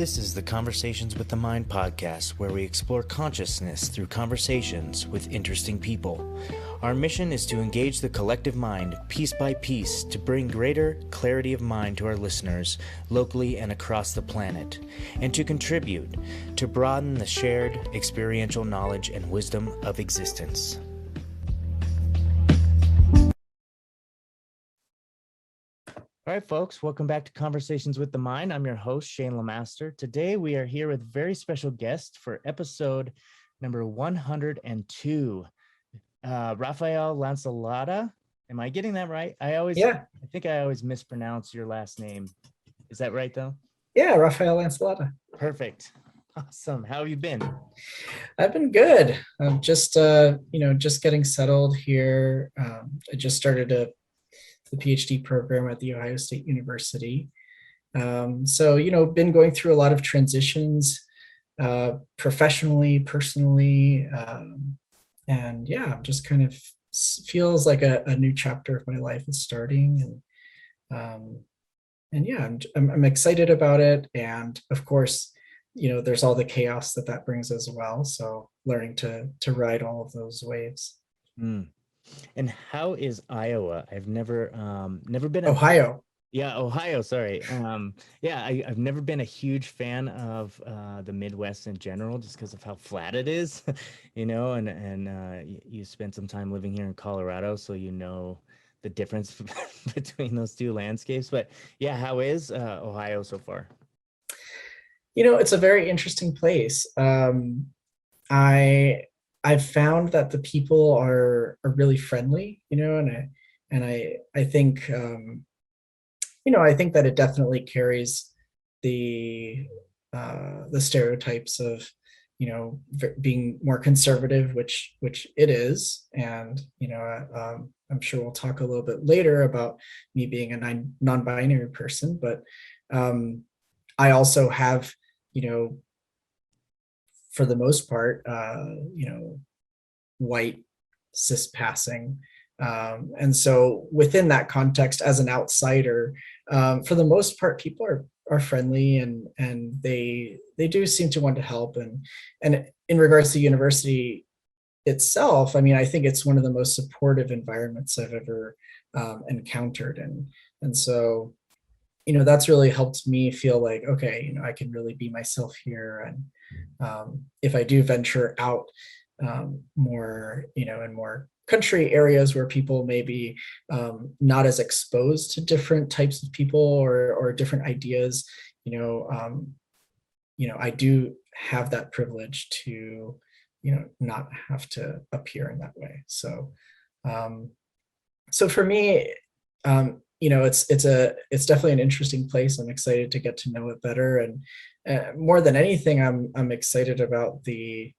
This is the Conversations with the Mind podcast, where we explore consciousness through conversations with interesting people. Our mission is to engage the collective mind piece by piece to bring greater clarity of mind to our listeners locally and across the planet, and to contribute to broaden the shared experiential knowledge and wisdom of existence. All right, folks, welcome back to Conversations with the Mind. I'm your host, Shane Lemaster. Today, we are here with a very special guest for episode number 102, Rafael Lancelotta. Am I getting that right? I think I always mispronounce your last name. Is that right, though? Yeah, Rafael Lancelotta. Perfect. Awesome. How have you been? I've been good. I'm just getting settled here. I just started the PhD program at The Ohio State University. Been going through a lot of transitions, professionally, personally, and just kind of feels like a new chapter of my life is starting. I'm excited about it. And of course, there's all the chaos that brings as well. So learning to ride all of those waves. And how is Iowa? I've never been Ohio. Ohio. Sorry. I've never been a huge fan of the Midwest in general, just because of how flat it is, and you spent some time living here in Colorado, so the difference between those two landscapes. But yeah, how is Ohio so far? It's a very interesting place. I've found that the people are really friendly, and I think I think that it definitely carries the stereotypes of being more conservative, which it is, and I'm sure we'll talk a little bit later about me being a non-binary person, but I also have for the most part, white cis passing. And so within that context, as an outsider, for the most part, people are friendly and they do seem to want to help. And in regards to the university itself, I think it's one of the most supportive environments I've ever encountered. And so, that's really helped me feel like, okay, I can really be myself here. And if I do venture out more, in more country areas where people may be not as exposed to different types of people or different ideas, I do have that privilege to, not have to appear in that way. So, so for me, it's definitely an interesting place. I'm excited to get to know it better, and more than anything, I'm excited about the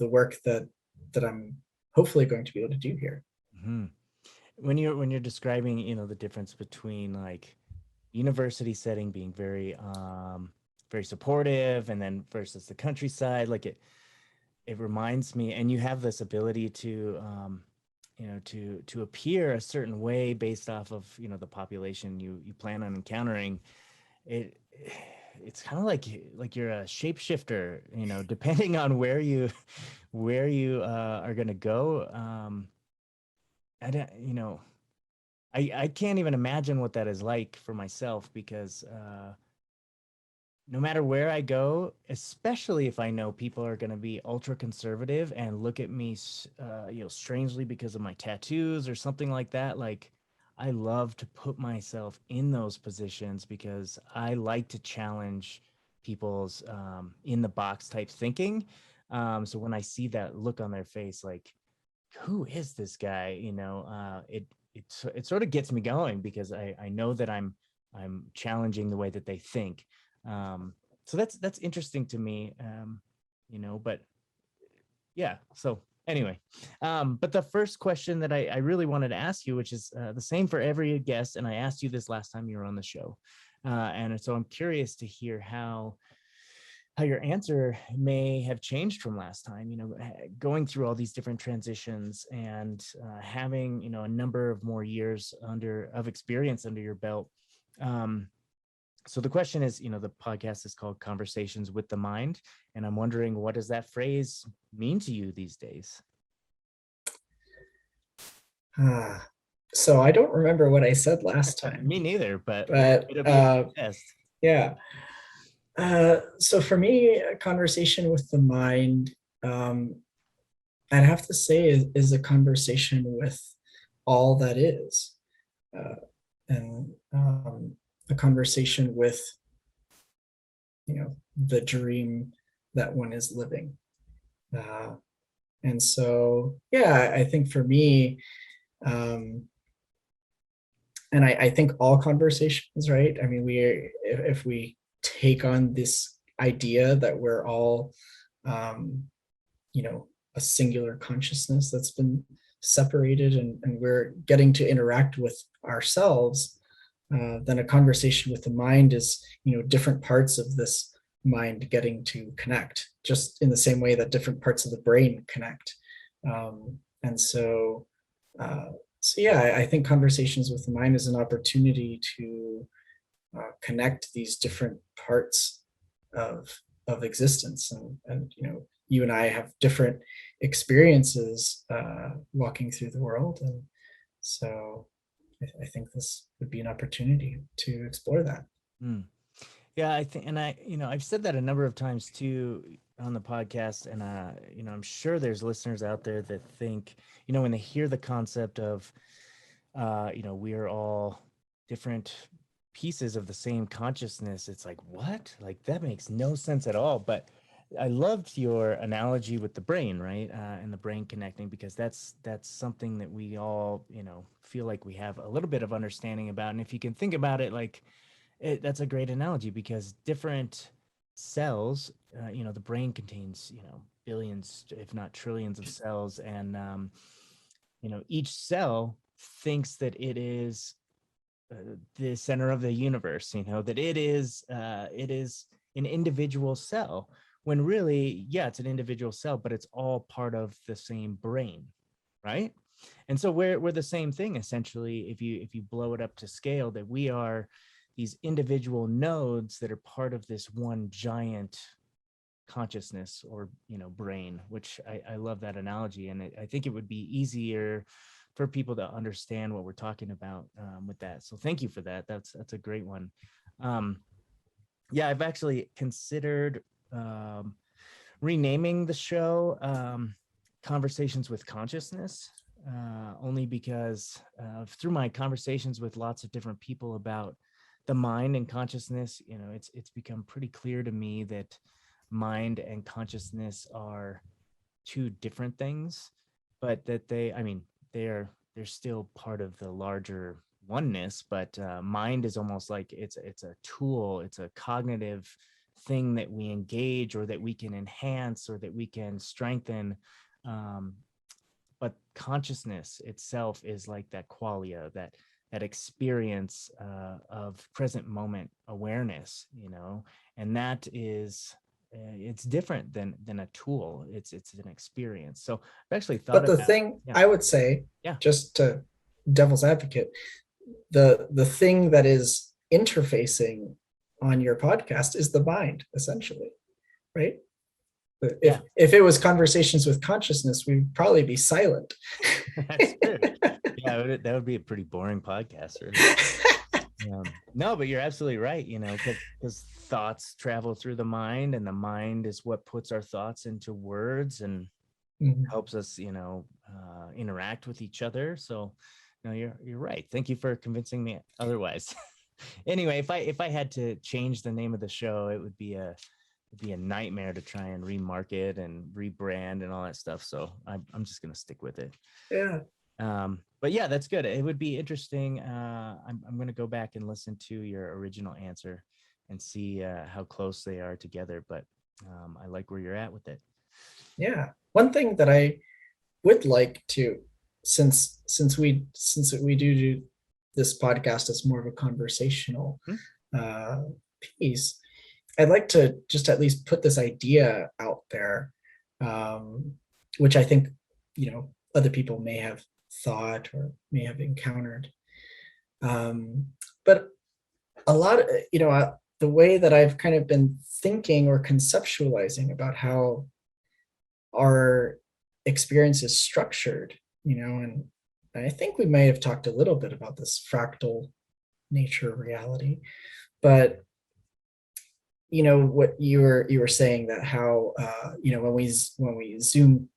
work that I'm hopefully going to be able to do here. Mm-hmm. When you're describing the difference between like university setting being very very supportive and then versus the countryside, like it reminds me, and you have this ability to to appear a certain way based off of the population you plan on encountering. It's kind of like you're a shapeshifter, depending on where you are going to go. I can't even imagine what that is like for myself, because no matter where I go, especially if I know people are going to be ultra conservative and look at me, strangely because of my tattoos or something like that. Like, I love to put myself in those positions because I like to challenge people's in the box type thinking. So when I see that look on their face, like, who is this guy? It sort of gets me going, because I know that I'm challenging the way that they think. So that's interesting to me, but yeah. So anyway, but the first question that I really wanted to ask you, which is the same for every guest, and I asked you this last time you were on the show, and so I'm curious to hear how your answer may have changed from last time, going through all these different transitions and having, a number of more years of experience under your belt. So the question is, the podcast is called Conversations with the Mind, and I'm wondering, what does that phrase mean to you these days? So I don't remember what I said last time, Me neither, but but it'll be a good test. yeah. So for me, a conversation with the mind, I'd have to say is a conversation with all that is, and a conversation with, the dream that one is living. And so, yeah, I think for me, and I think all conversations, right? I mean, if we take on this idea that we're all, a singular consciousness that's been separated, and we're getting to interact with ourselves, then a conversation with the mind is, different parts of this mind getting to connect, just in the same way that different parts of the brain connect. And so, yeah, I think conversations with the mind is an opportunity to connect these different parts of existence, and you and I have different experiences walking through the world, and so I think this would be an opportunity to explore that. Yeah, I think, and I've said that a number of times too on the podcast, and I'm sure there's listeners out there that think, when they hear the concept of, we are all different pieces of the same consciousness, it's like, what? Like, that makes no sense at all. But I loved your analogy with the brain, right? And the brain connecting, because that's something that we all, feel like we have a little bit of understanding about. And if you can think about it, like, that's a great analogy, because different cells, the brain contains, billions, if not trillions of cells. And, each cell thinks that it is the center of the universe, that it is an individual cell, when really, yeah, it's an individual cell, but it's all part of the same brain, right? And so we're the same thing, essentially, if you blow it up to scale, that we are these individual nodes that are part of this one giant consciousness, or brain, which I love that analogy. And I think it would be easier for people to understand what we're talking about with that. So thank you for that. That's a great one. Yeah, I've actually considered renaming the show Conversations with Consciousness, only because through my conversations with lots of different people about the mind and consciousness, it's become pretty clear to me that mind and consciousness are two different things, but that they're still part of the larger oneness. But mind is almost like it's a tool, it's a cognitive thing that we engage, or that we can enhance, or that we can strengthen. But consciousness itself is like that qualia, that experience of present moment awareness, and that is it's different than a tool. It's an experience. So I've actually thought But the about, thing yeah, I would say, yeah, just to devil's advocate, the thing that is interfacing on your podcast is the mind, essentially, right? But yeah. if it was conversations with consciousness, we'd probably be silent. That's true. Yeah, that would be a pretty boring podcast, really. No, but you're absolutely right, because thoughts travel through the mind, and the mind is what puts our thoughts into words and helps us, interact with each other. So no, you're right. Thank you for convincing me otherwise. Anyway, if I had to change the name of the show, it would be a nightmare to try and remarket and rebrand and all that stuff. So I'm just going to stick with it. Yeah. But yeah, that's good. It would be interesting. I'm going to go back and listen to your original answer and see how close they are together. But I like where you're at with it. Yeah. One thing that I would like to, since we do this podcast as more of a conversational piece, I'd like to just at least put this idea out there, which I think, other people may have thought or may have encountered. But a lot of, the way that I've kind of been thinking or conceptualizing about how our experience is structured, and I think we may have talked a little bit about this fractal nature of reality, but what you were saying, that how when we zoom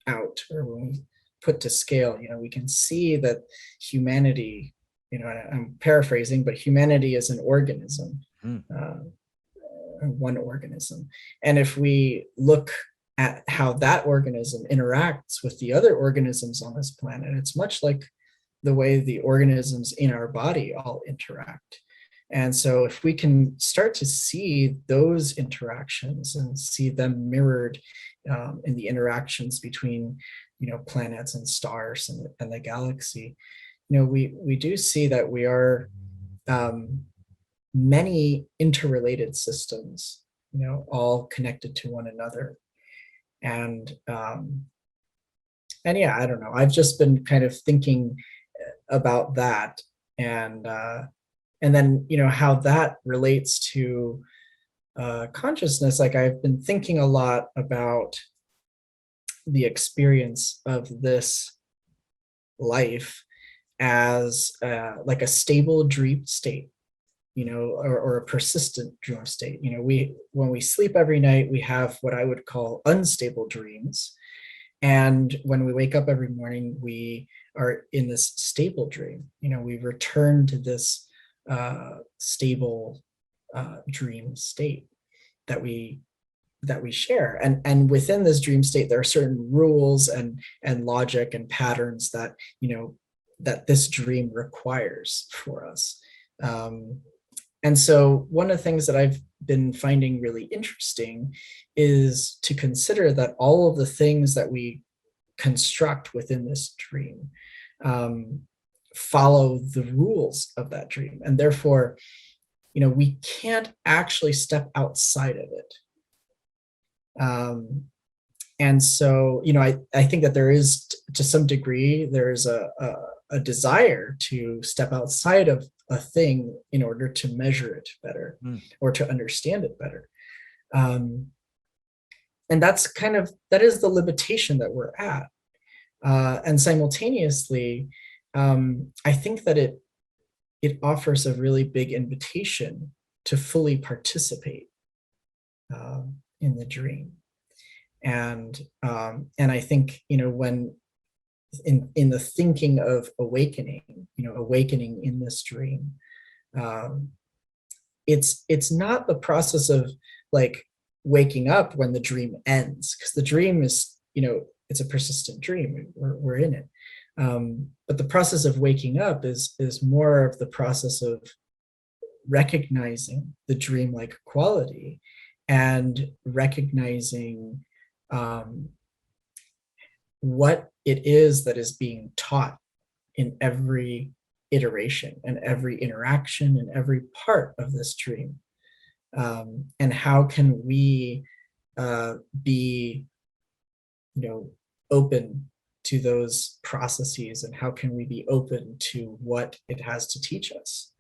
out, or when we put to scale, we can see that humanity, I'm paraphrasing, but humanity is an organism, Mm. one organism. And if we look at how that organism interacts with the other organisms on this planet, it's much like the way the organisms in our body all interact. And so if we can start to see those interactions and see them mirrored in the interactions between, planets and stars and the galaxy, we do see that we are many interrelated systems, all connected to one another. And yeah, I don't know. I've just been kind of thinking about that, and then how that relates to consciousness. Like, I've been thinking a lot about the experience of this life as like a stable dream state, or a persistent dream state. When we sleep every night, we have what I would call unstable dreams. And when we wake up every morning, we are in this stable dream. We return to this stable dream state that we share. And within this dream state, there are certain rules and logic and patterns that that this dream requires for us. And so one of the things that I've been finding really interesting is to consider that all of the things that we construct within this dream follow the rules of that dream. And therefore, we can't actually step outside of it. And so, I think that there is, to some degree, there's a desire to step outside of a thing in order to measure it better, or to understand it better. And that is the limitation that we're at. And simultaneously, I think that it offers a really big invitation to fully participate in the dream. And I think, when in the thinking of awakening, awakening in this dream, it's not the process of like waking up when the dream ends, because the dream is, it's a persistent dream. We're in it. But the process of waking up is more of the process of recognizing the dream-like quality, and recognizing what it is that is being taught in every iteration and every interaction and every part of this dream. And how can we be, open to those processes, and how can we be open to what it has to teach us?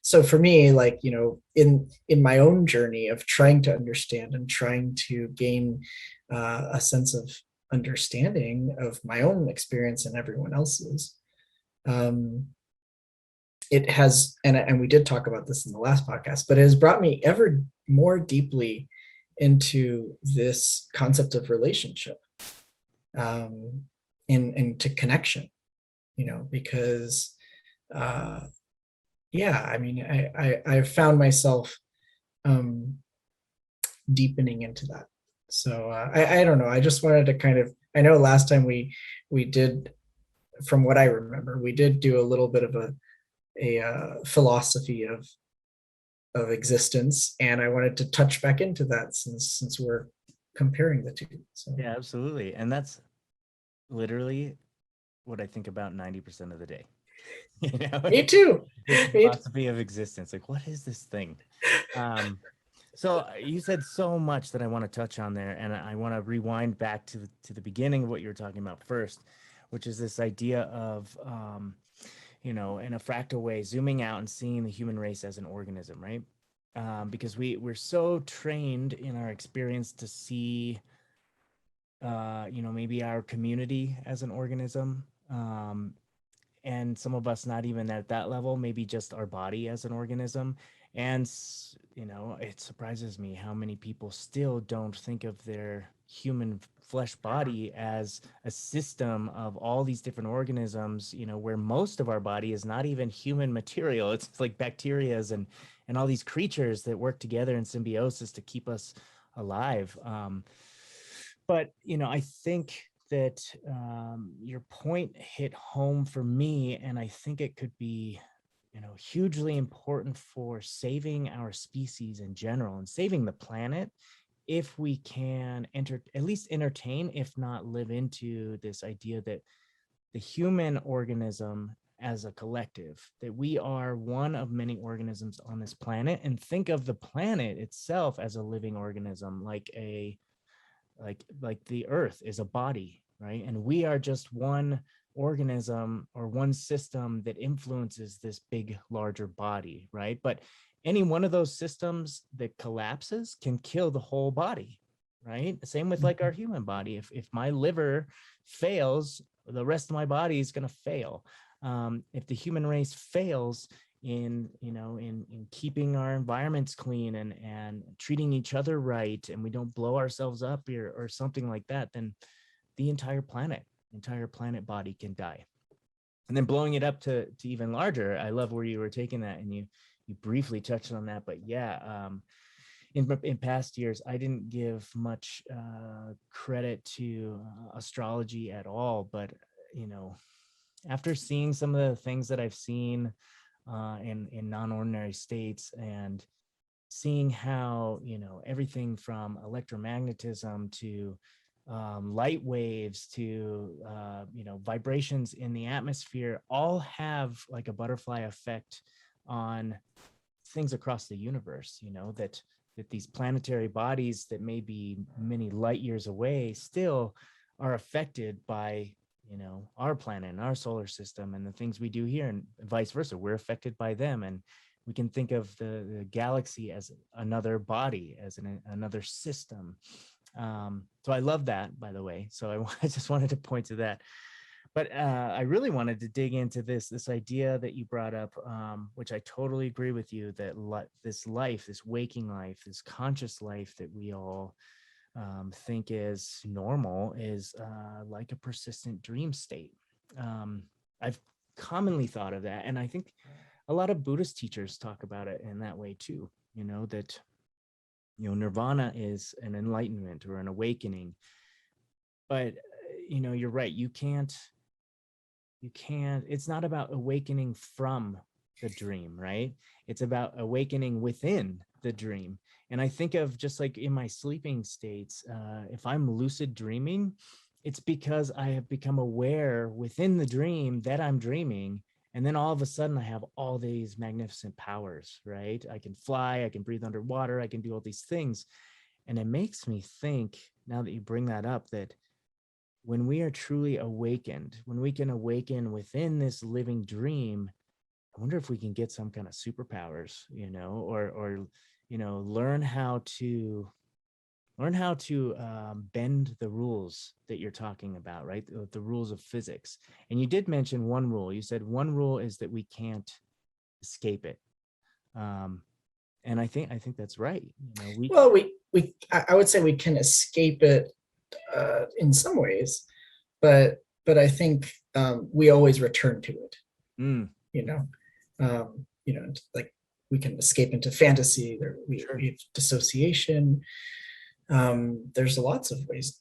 So for me, like, in my own journey of trying to understand and trying to gain a sense of understanding of my own experience and everyone else's, it has, and we did talk about this in the last podcast, but it has brought me ever more deeply into this concept of relationship, into connection, because yeah, I mean, I've found myself deepening into that. So I don't know. I just wanted to kind of, I know last time we did, from what I remember, we did do a little bit of a philosophy of existence, and I wanted to touch back into that since we're comparing the two. So yeah, absolutely. And that's literally what I think about 90% of the day. Me too. This philosophy of existence. Like, what is this thing? So you said so much that I want to touch on there, and I want to rewind back to the beginning of what you were talking about first, which is this idea of in a fractal way, zooming out and seeing the human race as an organism, right? Because we're so trained in our experience to see, maybe our community as an organism. And some of us not even at that level, maybe just our body as an organism. And it surprises me how many people still don't think of their human flesh body as a system of all these different organisms, where most of our body is not even human material. It's like bacterias and all these creatures that work together in symbiosis to keep us alive. But I think that your point hit home for me, and I think it could be hugely important for saving our species in general and saving the planet, if we can at least entertain, if not live into, this idea that the human organism as a collective, that we are one of many organisms on this planet, and think of the planet itself as a living organism, like the earth is a body, right? And we are just one organism or one system that influences this big, larger body, right? But any one of those systems that collapses can kill the whole body, right? Same with like our human body. If my liver fails, the rest of my body is going to fail. If the human race fails in keeping our environments clean and treating each other right, and we don't blow ourselves up or something like that, then the entire planet body can die. And then blowing it up to even larger, I love where you were taking that, and you briefly touched on that. But yeah, in past years, I didn't give much credit to astrology at all. But after seeing some of the things that I've seen in non-ordinary states, and seeing how everything from electromagnetism to light waves to vibrations in the atmosphere all have like a butterfly effect on things across the universe, that these planetary bodies that may be many light years away still are affected by our planet and our solar system and the things we do here, and vice versa. We're affected by them, and we can think of the galaxy as another body, as another system. So I love that, by the way. So I just wanted to point to that. But I really wanted to dig into this idea that you brought up, which I totally agree with you, that this life, this waking life, this conscious life that we all think is normal, is like a persistent dream state. I've commonly thought of that, and I think a lot of Buddhist teachers talk about it in that way too. That nirvana is an enlightenment or an awakening. But you're right. You can't. It's not about awakening from the dream, right? It's about awakening within the dream. And I think of just like in my sleeping states, if I'm lucid dreaming, it's because I have become aware within the dream that I'm dreaming. And then all of a sudden I have all these magnificent powers, right? I can fly, I can breathe underwater, I can do all these things. And it makes me think, now that you bring that up, that when we are truly awakened, when we can awaken within this living dream, I wonder if we can get some kind of superpowers, or learn how to bend the rules that you're talking about, right? The rules of physics. And you did mention one rule. You said one rule is that we can't escape it. And I think that's right. I would say we can escape it in some ways, but I think we always return to it. Like we can escape into fantasy. We have dissociation. There's lots of ways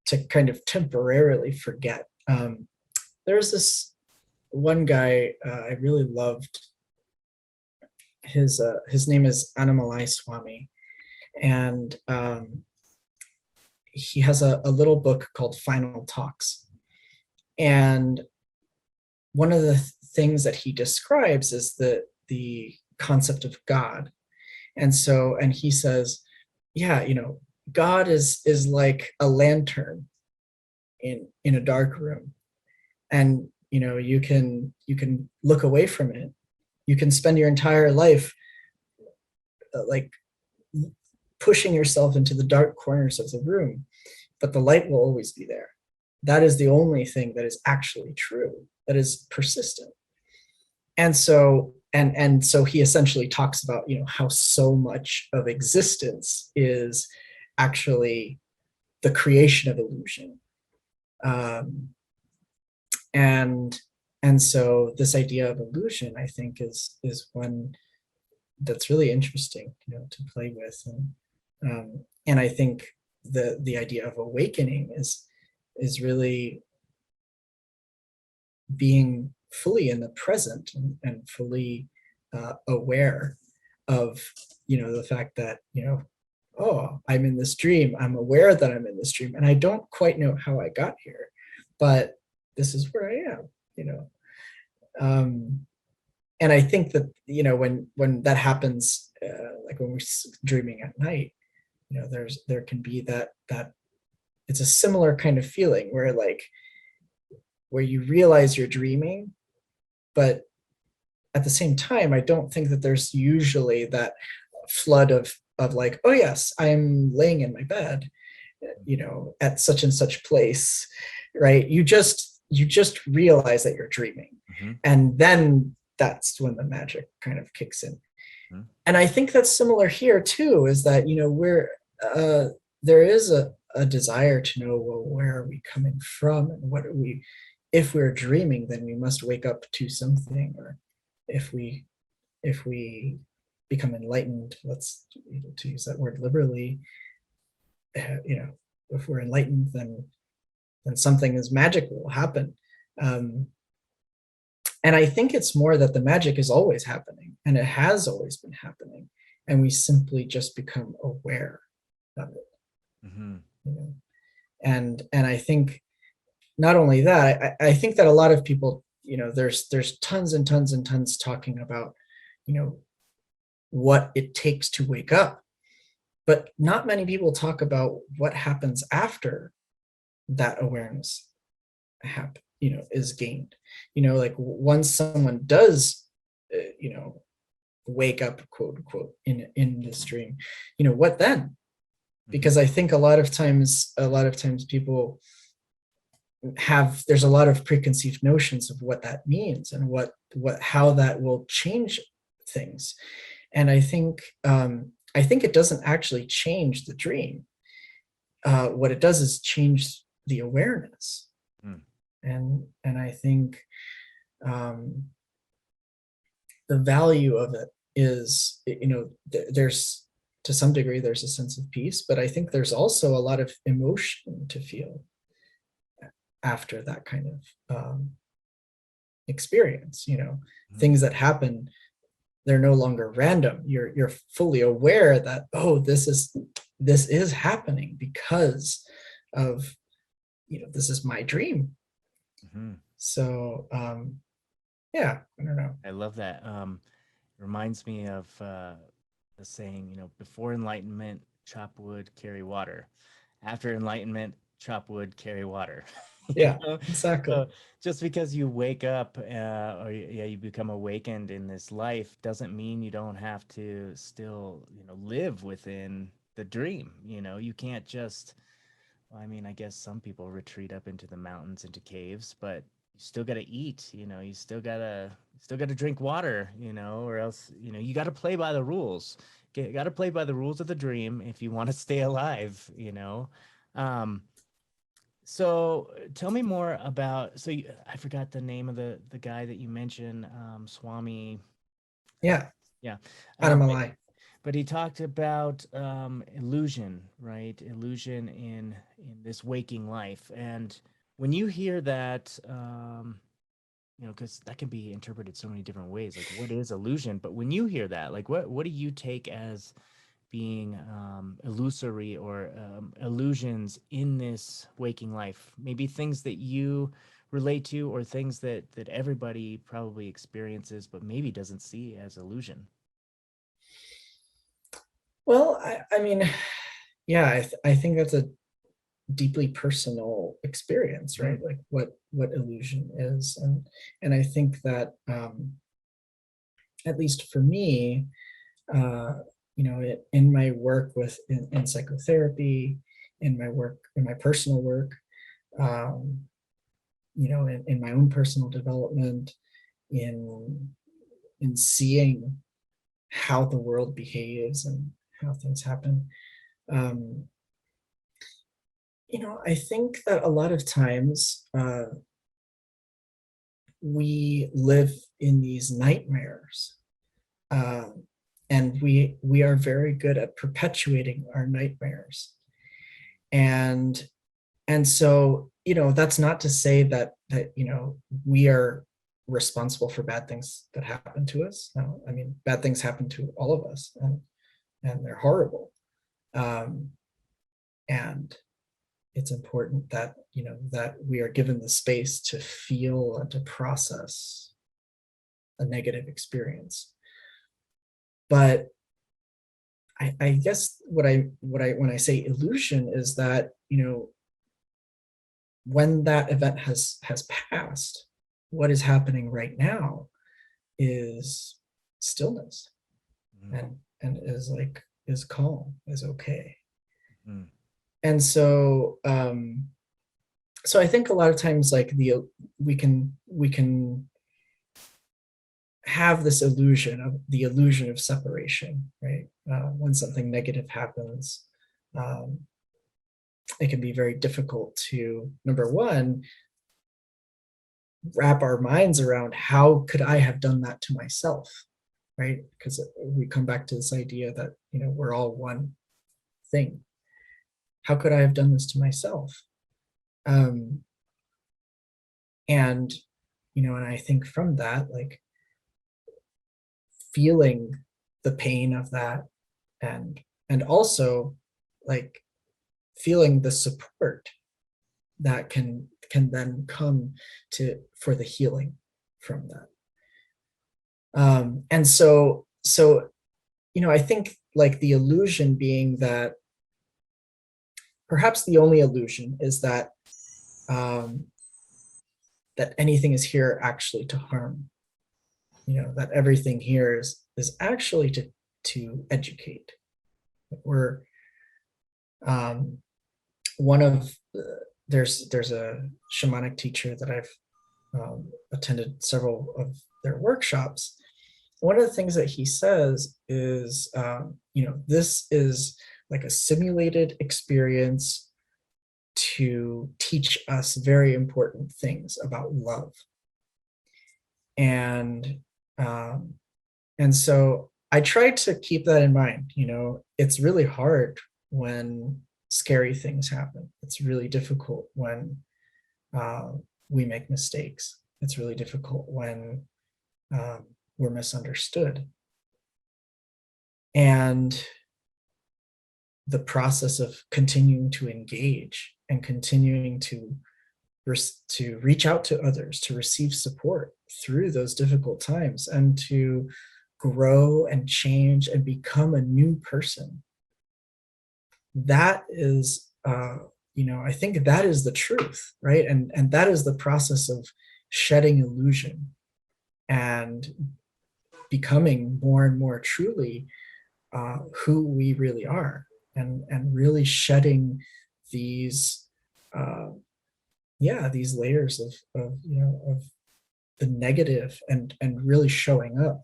to kind of temporarily forget. There's this one guy I really loved. His name is Annamalai Swami, and he has a little book called Final Talks. And one of the things that he describes is the concept of God. And he says, yeah, God is like a lantern in a dark room. And you can look away from it. You can spend your entire life like pushing yourself into the dark corners of the room, but the light will always be there. That is the only thing that is actually true, that is persistent. And so he essentially talks about, how so much of existence is actually the creation of illusion. And so this idea of illusion, I think, is one that's really interesting, to play with. And I think the idea of awakening is really being fully in the present and fully aware of, the fact that, oh, I'm in this dream. I'm aware that I'm in this dream, and I don't quite know how I got here, but this is where I am, and I think that, when that happens, like when we're dreaming at night, there can be that it's a similar kind of feeling where you realize you're dreaming, but at the same time, I don't think that there's usually that flood of like, oh yes, I'm laying in my bed, at such and such place, right? You just realize that you're dreaming, and then that's when the magic kind of kicks in. And I think that's similar here too, is that, there is a desire to know, well, where are we coming from, and what are we, if we're dreaming, then we must wake up to something, or if we become enlightened, let's, to use that word liberally, if we're enlightened, then something is magical will happen. And I think it's more that the magic is always happening, and it has always been happening, and we simply just become aware of it. And I think not only that, I think that a lot of people, there's tons and tons and tons talking about, what it takes to wake up, but not many people talk about what happens after that awareness is gained. Like once someone does, wake up, quote unquote, in this dream, what then? Because I think a lot of times people there's a lot of preconceived notions of what that means, and how that will change things. And I think it doesn't actually change the dream. What it does is change the awareness. And I think the value of it is, there's, to some degree, there's a sense of peace, but I think there's also a lot of emotion to feel after that kind of experience. Things that happen, they're no longer random. You're fully aware that, oh, this is happening because of, this is my dream. So yeah, I don't know. I love that. Reminds me of the saying, before enlightenment, chop wood, carry water. After enlightenment, chop wood, carry water. Yeah, exactly. So just because you wake up or you become awakened in this life doesn't mean you don't have to still, live within the dream. You can't just, well, I mean, I guess some people retreat up into the mountains, into caves, but you still got to eat, you still got to drink water, or else, you got to play by the rules. Got to play by the rules of the dream if you want to stay alive, So tell me more about, I forgot the name of the guy that you mentioned, Swami. Yeah. Yeah. But he talked about illusion, right? Illusion in this waking life. And when you hear that, because that can be interpreted so many different ways, like what is illusion? But when you hear that, like what do you take as being illusory or illusions in this waking life? Maybe things that you relate to, or things that everybody probably experiences but maybe doesn't see as illusion. Well, I mean, yeah, I think deeply personal experience, right? Mhm. Like what illusion is. And I think that at least for me, uh, in my work in psychotherapy, in my work, in my personal work, um, in my own personal development, in seeing how the world behaves and how things happen. Um, I think that a lot of times we live in these nightmares, uh, and we are very good at perpetuating our nightmares. And so that's not to say that we are responsible for bad things that happen to us. No, I mean, bad things happen to all of us, and they're horrible. Um, and it's important that that we are given the space to feel and to process a negative experience. But I guess what I when I say illusion is that when that event has passed, what is happening right now is stillness, Mhm. and is calm, is okay. Mhm. And so I think a lot of times, like, we can have this illusion of separation, right? When something negative happens, um, it can be very difficult to, number one, wrap our minds around how could I have done that to myself, right? Because we come back to this idea that we're all one thing. How could I have done this to myself? Um, and and I think from that, like, feeling the pain of that, and also, like, feeling the support that can then come to for the healing from that. And I think, like, the illusion being that perhaps the only illusion is that um, that anything is here actually to harm. That everything here is actually to educate. We're um, one of there's a shamanic teacher that I've attended several of their workshops. One of the things that he says is, this is like a simulated experience to teach us very important things about love. And um, so I try to keep that in mind. It's really hard when scary things happen. It's really difficult when uh, we make mistakes. It's really difficult when we're misunderstood. And the process of continuing to engage and continuing to reach out to others, to receive support through those difficult times, and to grow and change and become a new person. That is, I think that is the truth, right? And that is the process of shedding illusion and becoming more and more truly who we really are, and really shedding these these layers of the negative, and really showing up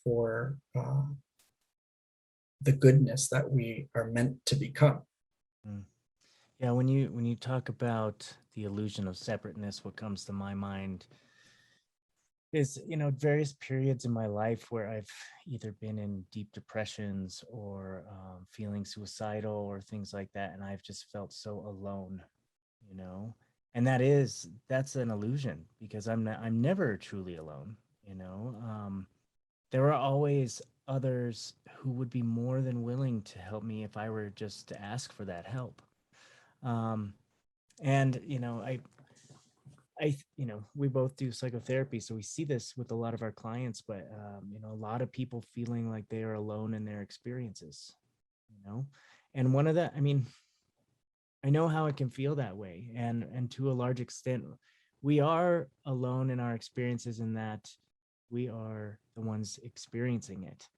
for the goodness that we are meant to become. Mm. Yeah, when you talk about the illusion of separateness, what comes to my mind is, various periods in my life where I've either been in deep depressions or feeling suicidal or things like that, and I've just felt so alone, you know. And that's an illusion, because I'm never truly alone, you know. There are always others who would be more than willing to help me if I were just to ask for that help. Um, and we both do psychotherapy, so we see this with a lot of our clients, but a lot of people feeling like they are alone in their experiences, you know. And one of the, I know how it can feel that way. And to a large extent, we are alone in our experiences in that we are the ones experiencing it.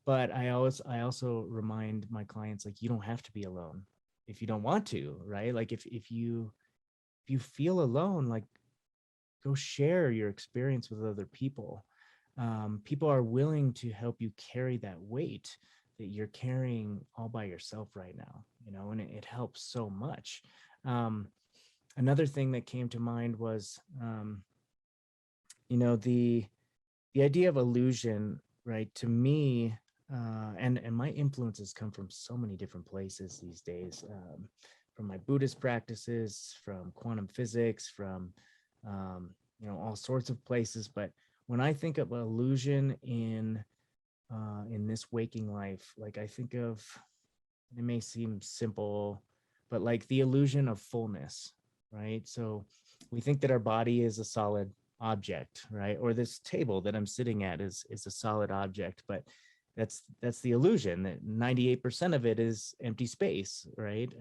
But I also remind my clients, like, you don't have to be alone if you don't want to, right? Like if you feel alone, like, go share your experience with other people. People are willing to help you carry that weight that you're carrying all by yourself right now, you know, and it helps so much. Um, Another thing that came to mind was, you know, the idea of illusion, right? To me, and my influences come from so many different places these days, from my Buddhist practices, from quantum physics, from you know, all sorts of places. But when I think of illusion in this waking life, like, I think of, it may seem simple, but like the illusion of fullness, right? So we think that our body is a solid object, right? Or this table that I'm sitting at is a solid object, but that's the illusion that 98% of it is empty space, right?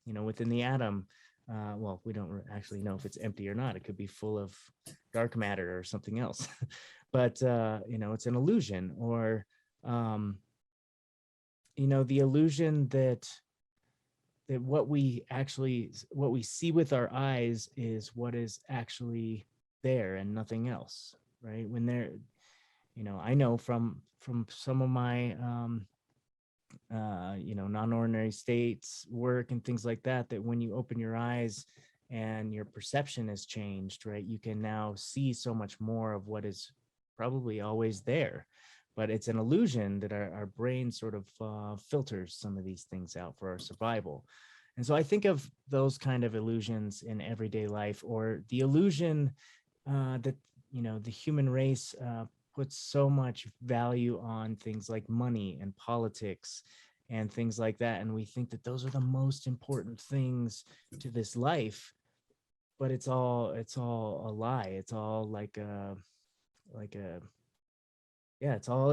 You know, within the atom, well, we don't actually know if it's empty or not. It could be full of dark matter or something else, but you know, it's an illusion. Or you know, the illusion that what we see with our eyes is what is actually there and nothing else, right? When there, you know, I know from some of my you know, non-ordinary states work and things like that, that when you open your eyes and your perception has changed, right, you can now see so much more of what is probably always there. But it's an illusion that our brain sort of filters some of these things out for our survival. And so I think of those kind of illusions in everyday life, or the illusion that, you know, the human race puts so much value on things like money and politics and things like that. And we think that those are the most important things to this life, but it's all a lie. It's all like a yeah, it's all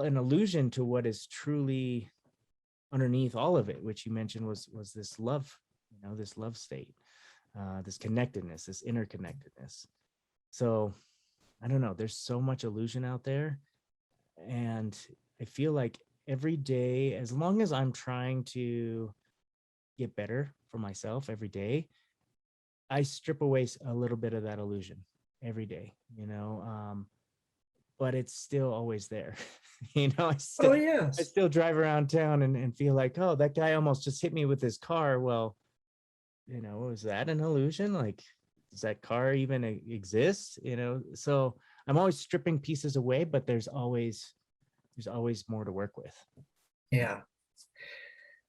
an illusion to what is truly underneath all of it, which you mentioned was this love, you know, this love state, this connectedness, this interconnectedness. So I don't know, there's so much illusion out there. And I feel like every day, as long as I'm trying to get better for myself every day, I strip away a little bit of that illusion every day, you know. But it's still always there. You know, Oh I yes. still drive around town and feel like, oh, that guy almost just hit me with his car. Well, you know, is that an illusion? Like, does that car even exist? You know, so I'm always stripping pieces away, but there's always more to work with. Yeah.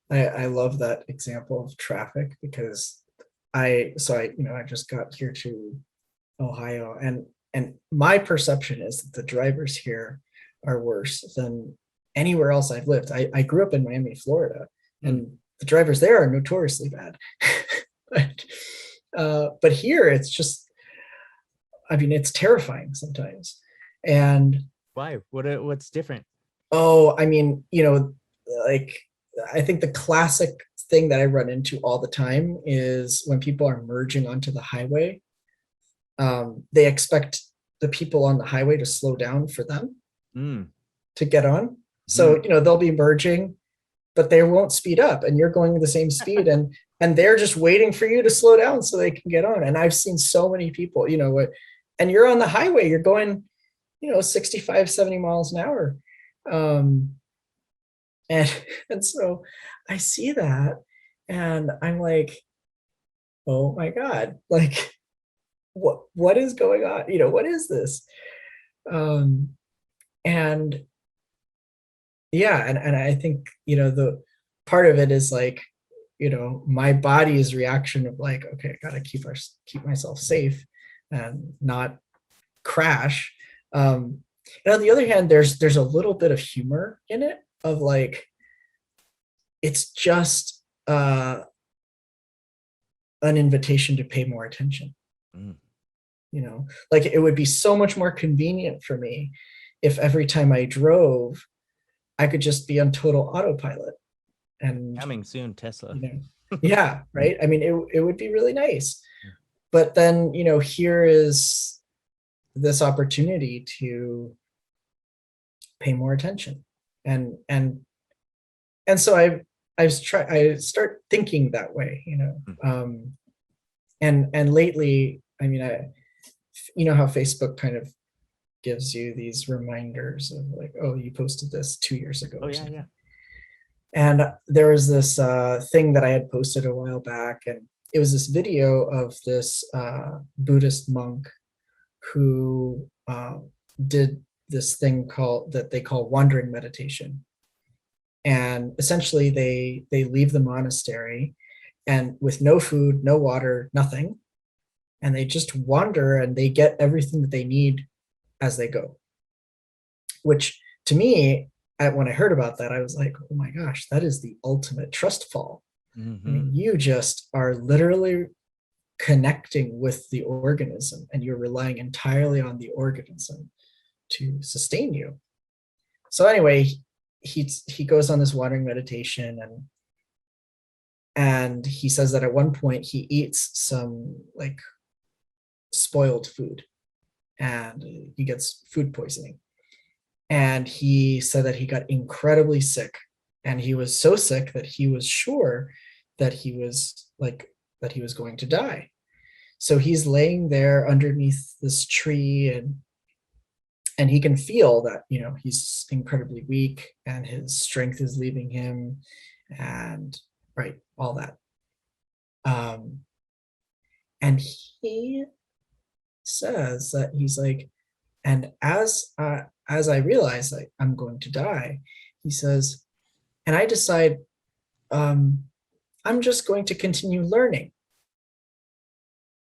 I love that example of traffic because I you know, I just got here to Ohio, and my perception is that the drivers here are worse than anywhere else I've lived. I grew up in Miami, Florida, and the drivers there are notoriously bad. But here it's just, I mean, it's terrifying sometimes. And Why? What's different? oh, I mean, you know, like, I think the classic thing that I run into all the time is when people are merging onto the highway, they expect the people on the highway to slow down for them Mm. to get on. Hmm. So, you know, they'll be merging, but they won't speed up, and you're going the same speed, and they're just waiting for you to slow down so they can get on. And I've seen so many people, you know, and you're on the highway, you're going, you know, 65, 70 miles an hour. Um, and and so I see that and I'm like, oh my God, like what is going on? You know, what is this? Um, and yeah, and I think, you know, the part of it is like, you know, my body's reaction of like, okay, I gotta keep myself safe and not crash. And on the other hand, there's a little bit of humor in it of like, it's just an invitation to pay more attention. Mm. You know, like it would be so much more convenient for me if every time I drove, I could just be on total autopilot. And Coming soon, Tesla. you know, Yeah, right. I mean, it would be really nice. But then, here is this opportunity to pay more attention. And so I start thinking that way, and lately, I mean, how Facebook kind of gives you these reminders of like, oh, you posted this 2 years ago Oh or yeah, yeah. something. And there was this thing that I had posted a while back, and it was this video of this Buddhist monk who did this thing called that they call wandering meditation. And essentially, they leave the monastery and with no food, no water, nothing, and they just wander and they get everything that they need as they go. Which to me, when I heard about that, I was like, oh my gosh, that is the ultimate trust fall. I Mm-hmm. mean, you just are literally connecting with the organism and you're relying entirely on the organism to sustain you. So anyway, he goes on this wandering meditation, and he says that at one point he eats some like spoiled food and he gets food poisoning. And he said that he got incredibly sick, and he was so sick that he was sure that he was going to die. So he's laying there underneath this tree, and he can feel that he's incredibly weak and his strength is leaving him, and right, all that. um and he says that he's like, and as I realize that I'm going to die, he says, and I decide, um I'm just going to continue learning,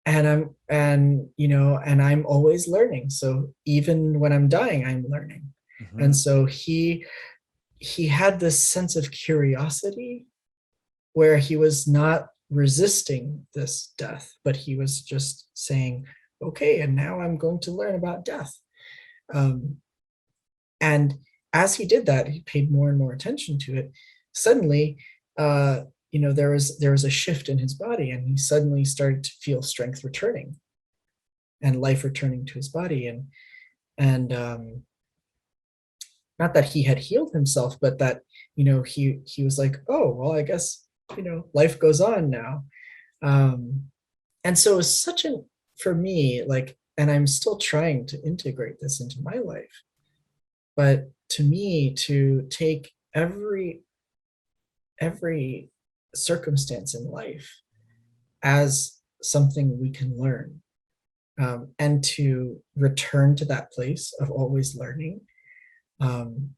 and I'm always learning, so even when I'm dying, I'm learning. Mm-hmm. And so he had this sense of curiosity where he was not resisting this death, but he was just saying, okay, and now I'm going to learn about death. um, and as he did that, he paid more and more attention to it. Suddenly, there was a shift in his body, and he suddenly started to feel strength returning and life returning to his body. And not that he had healed himself, but that he was like, oh well, I guess life goes on now. um, and so it was such an for me, like, and I'm still trying to integrate this into my life, but to me, to take every circumstance in life as something we can learn, and to return to that place of always learning, um,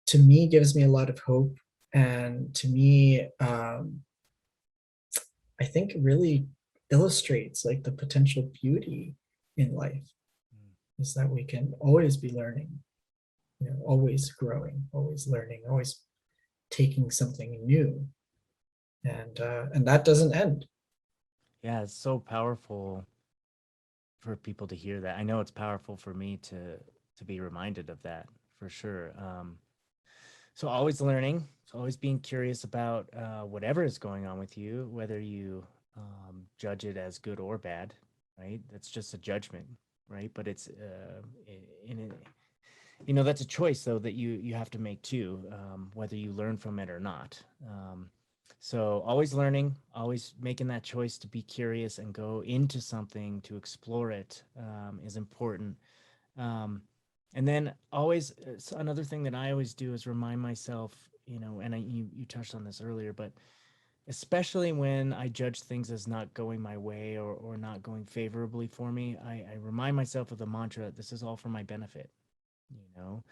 to me gives me a lot of hope, and to me, I think really illustrates like the potential beauty in life, is that we can always be learning, always growing, always learning, always taking something new, and that doesn't end. Yeah, it's so powerful for people to hear that. I know it's powerful for me to be reminded of that for sure. So always learning, so always being curious about whatever is going on with you, whether you judge it as good or bad, right? That's just a judgment, right? But it's in it, that's a choice though that you have to make too, whether you learn from it or not. So always learning, always making that choice to be curious and go into something to explore it is important. Um, and then always, so another thing that I always do is remind myself, and you touched on this earlier, but especially when I judge things as not going my way, or not going favorably for me, I remind myself of the mantra, this is all for my benefit, you know,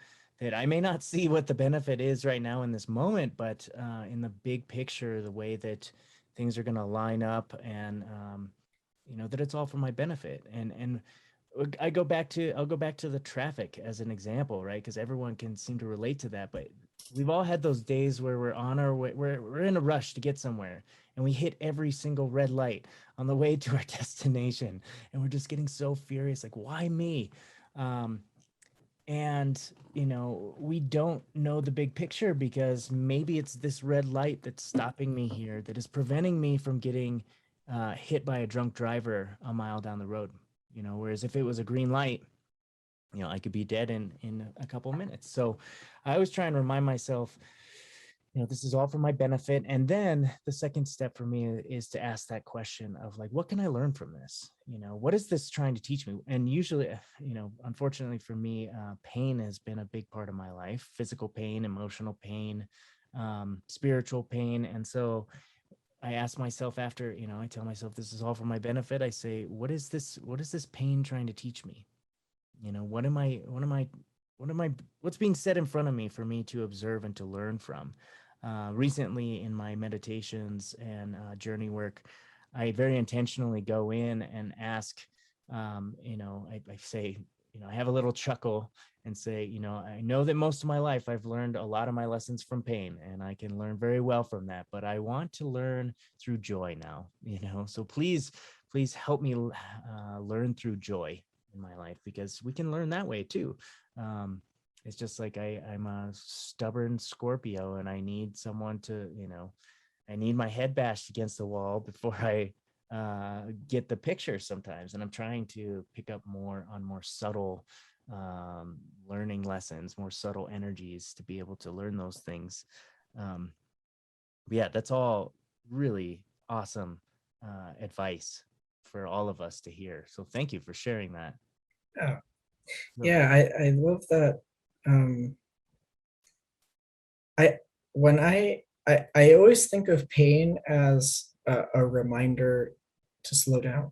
that I may not see what the benefit is right now in this moment, but in the big picture, the way that things are going to line up, and that it's all for my benefit. And I'll go back to the traffic as an example, right? Because everyone can seem to relate to that, but we've all had those days where we're on our way, we're in a rush to get somewhere, and we hit every single red light on the way to our destination, and we're just getting so furious, like, why me? Um, And we don't know the big picture, because maybe it's this red light that's stopping me here, that is preventing me from getting hit by a drunk driver a mile down the road. Whereas if it was a green light, I could be dead in a couple of minutes. So I always try and remind myself, this is all for my benefit. And then the second step for me is to ask that question of like, what can I learn from this? What is this trying to teach me? And usually, unfortunately for me, pain has been a big part of my life: physical pain, emotional pain, spiritual pain. And so I ask myself after, I tell myself this is all for my benefit. I say, what is this pain trying to teach me? What's being said in front of me for me to observe and to learn from? Recently in my meditations and journey work, I very intentionally go in and ask, I say, I have a little chuckle and say, I know that most of my life I've learned a lot of my lessons from pain, and I can learn very well from that, but I want to learn through joy now, so please help me learn through joy in my life, because we can learn that way too. It's just like I'm a stubborn Scorpio, and I need someone to, I need my head bashed against the wall before I get the picture sometimes. And I'm trying to pick up more on more subtle learning lessons, more subtle energies, to be able to learn those things. Um, yeah, that's all really awesome advice for all of us to hear. So thank you for sharing that. Yeah, So, yeah, I love that. Um, I when I always think of pain as a reminder to slow down.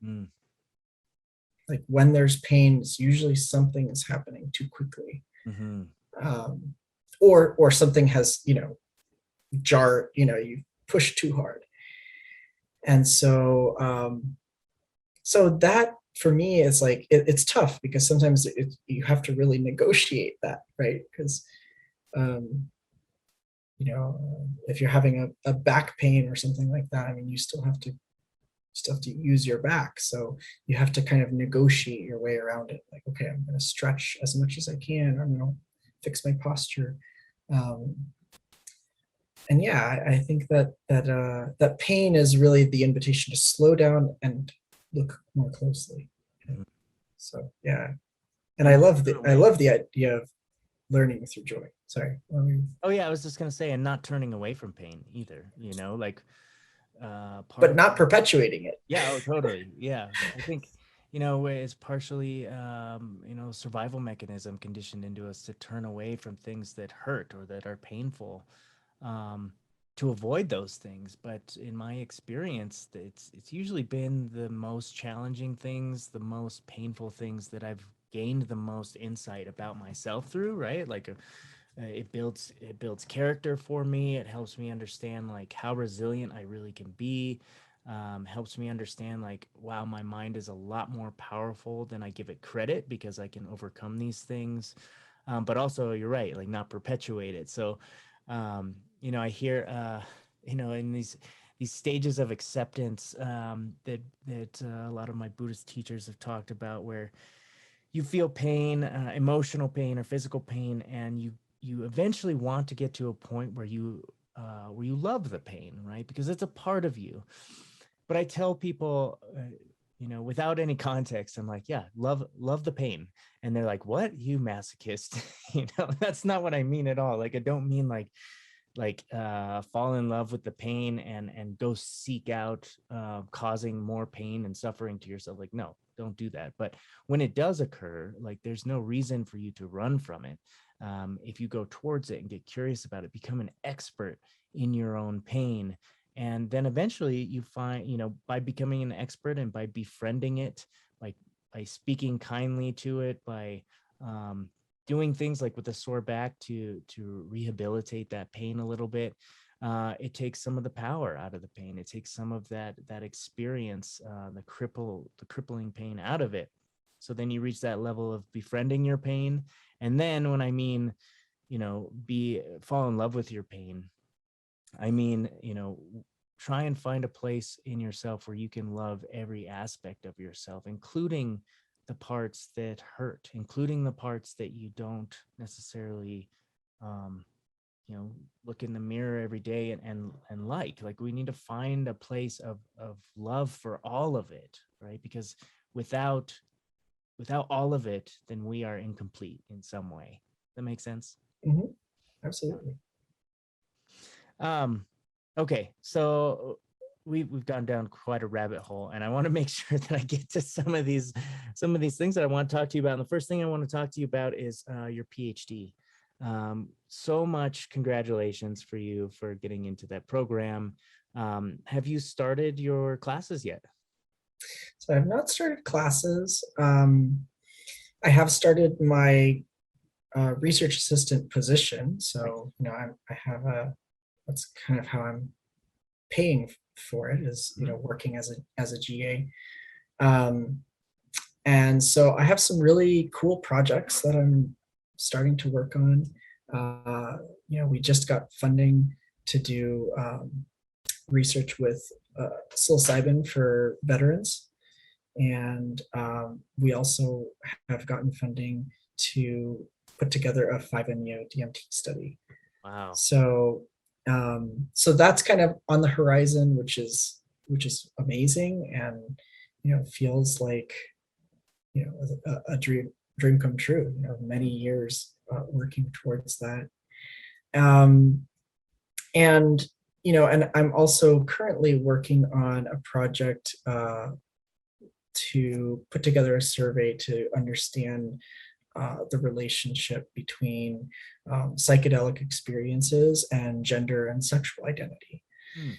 mm, Like when there's pain, it's usually something is happening too quickly, mhm, um, or something has jarred. You push too hard, and so that for me is like it's tough because sometimes you have to really negotiate that, right? Because um, if you're having a back pain or something like that, I mean, you still have to use your back. So you have to kind of negotiate your way around it. Like, okay, I'm going to stretch as much as I can. I'm going to fix my posture. Um, and yeah, I think that pain is really the invitation to slow down and look more closely. mhm. So yeah, and And I not love turn the I away. love the idea of learning through joy. Sorry. Oh yeah, I was just gonna say, and not turning away from pain either. Like part But of not perpetuating it. yeah, oh totally, yeah. I think it's partially survival mechanism conditioned into us to turn away from things that hurt or that are painful, um, to avoid those things. But in my experience, it's usually been the most challenging things, the most painful things that I've gained the most insight about myself through, right? Like it builds character for me. It helps me understand like how resilient I really can be. Helps me understand like, wow, my mind is a lot more powerful than I give it credit, because I can overcome these things. But also, you're right, like not perpetuate it. So I hear in these stages of acceptance, that a lot of my Buddhist teachers have talked about, where you feel pain, emotional pain or physical pain, and you eventually want to get to a point where you love the pain, right? Because it's a part of you. But I tell people, without any context, I'm like, yeah, love the pain, and they're like, what, you masochist? That's not what I mean at all. Like, I don't mean like fall in love with the pain and go seek out causing more pain and suffering to yourself. Like, no, don't do that. But when it does occur, like, there's no reason for you to run from it. If you go towards it and get curious about it, become an expert in your own pain, and then eventually you find, by becoming an expert and by befriending it, like by speaking kindly to it, by um, doing things like with a sore back to rehabilitate that pain a little bit. It takes some of the power out of the pain. It takes some of that experience, the crippling pain out of it. So then you reach that level of befriending your pain. And then when I mean, be fall in love with your pain, I mean, try and find a place in yourself where you can love every aspect of yourself, including the parts that hurt, including the parts that you don't necessarily, um, look in the mirror every day and like we need to find a place of love for all of it, right? Because without all of it, then we are incomplete in some way. That makes sense. Mhm. Absolutely. Um, okay, so we've gone down quite a rabbit hole, and I want to make sure that I get to some of these things that I want to talk to you about. And the first thing I want to talk to you about is your PhD. So much congratulations for you for getting into that program. Have you started your classes yet? So I have not started classes. I have started my research assistant position. So, I have that's kind of how I'm paying for it, is, working as a GA. Um, and so I have some really cool projects that I'm starting to work on. We just got funding to do research with psilocybin for veterans. And we also have gotten funding to put together a 5-MeO DMT study. Wow. So that's kind of on the horizon, which is amazing, and feels like a dream come true. Many years working towards that, um, and and I'm also currently working on a project to put together a survey to understand the relationship between psychedelic experiences and gender and sexual identity. Hmm.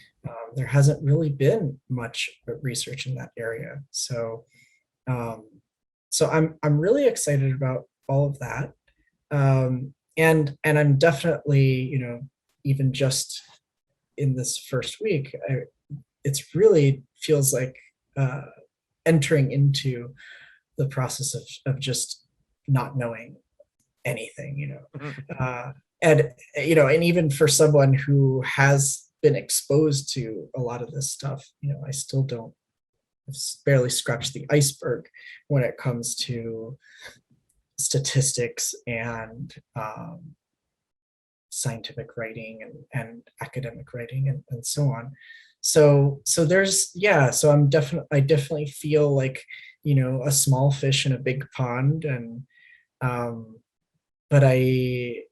There hasn't really been much research in that area, so um, I'm really excited about all of that, and I'm definitely, even just in this first week, it's really feels like uh, entering into the process of just not knowing anything, and and even for someone who has been exposed to a lot of this stuff, I still don't, I've barely scratched the iceberg when it comes to statistics and scientific writing and academic writing, and so on. So there's, yeah, so I definitely feel like, a small fish in a big pond, and um but I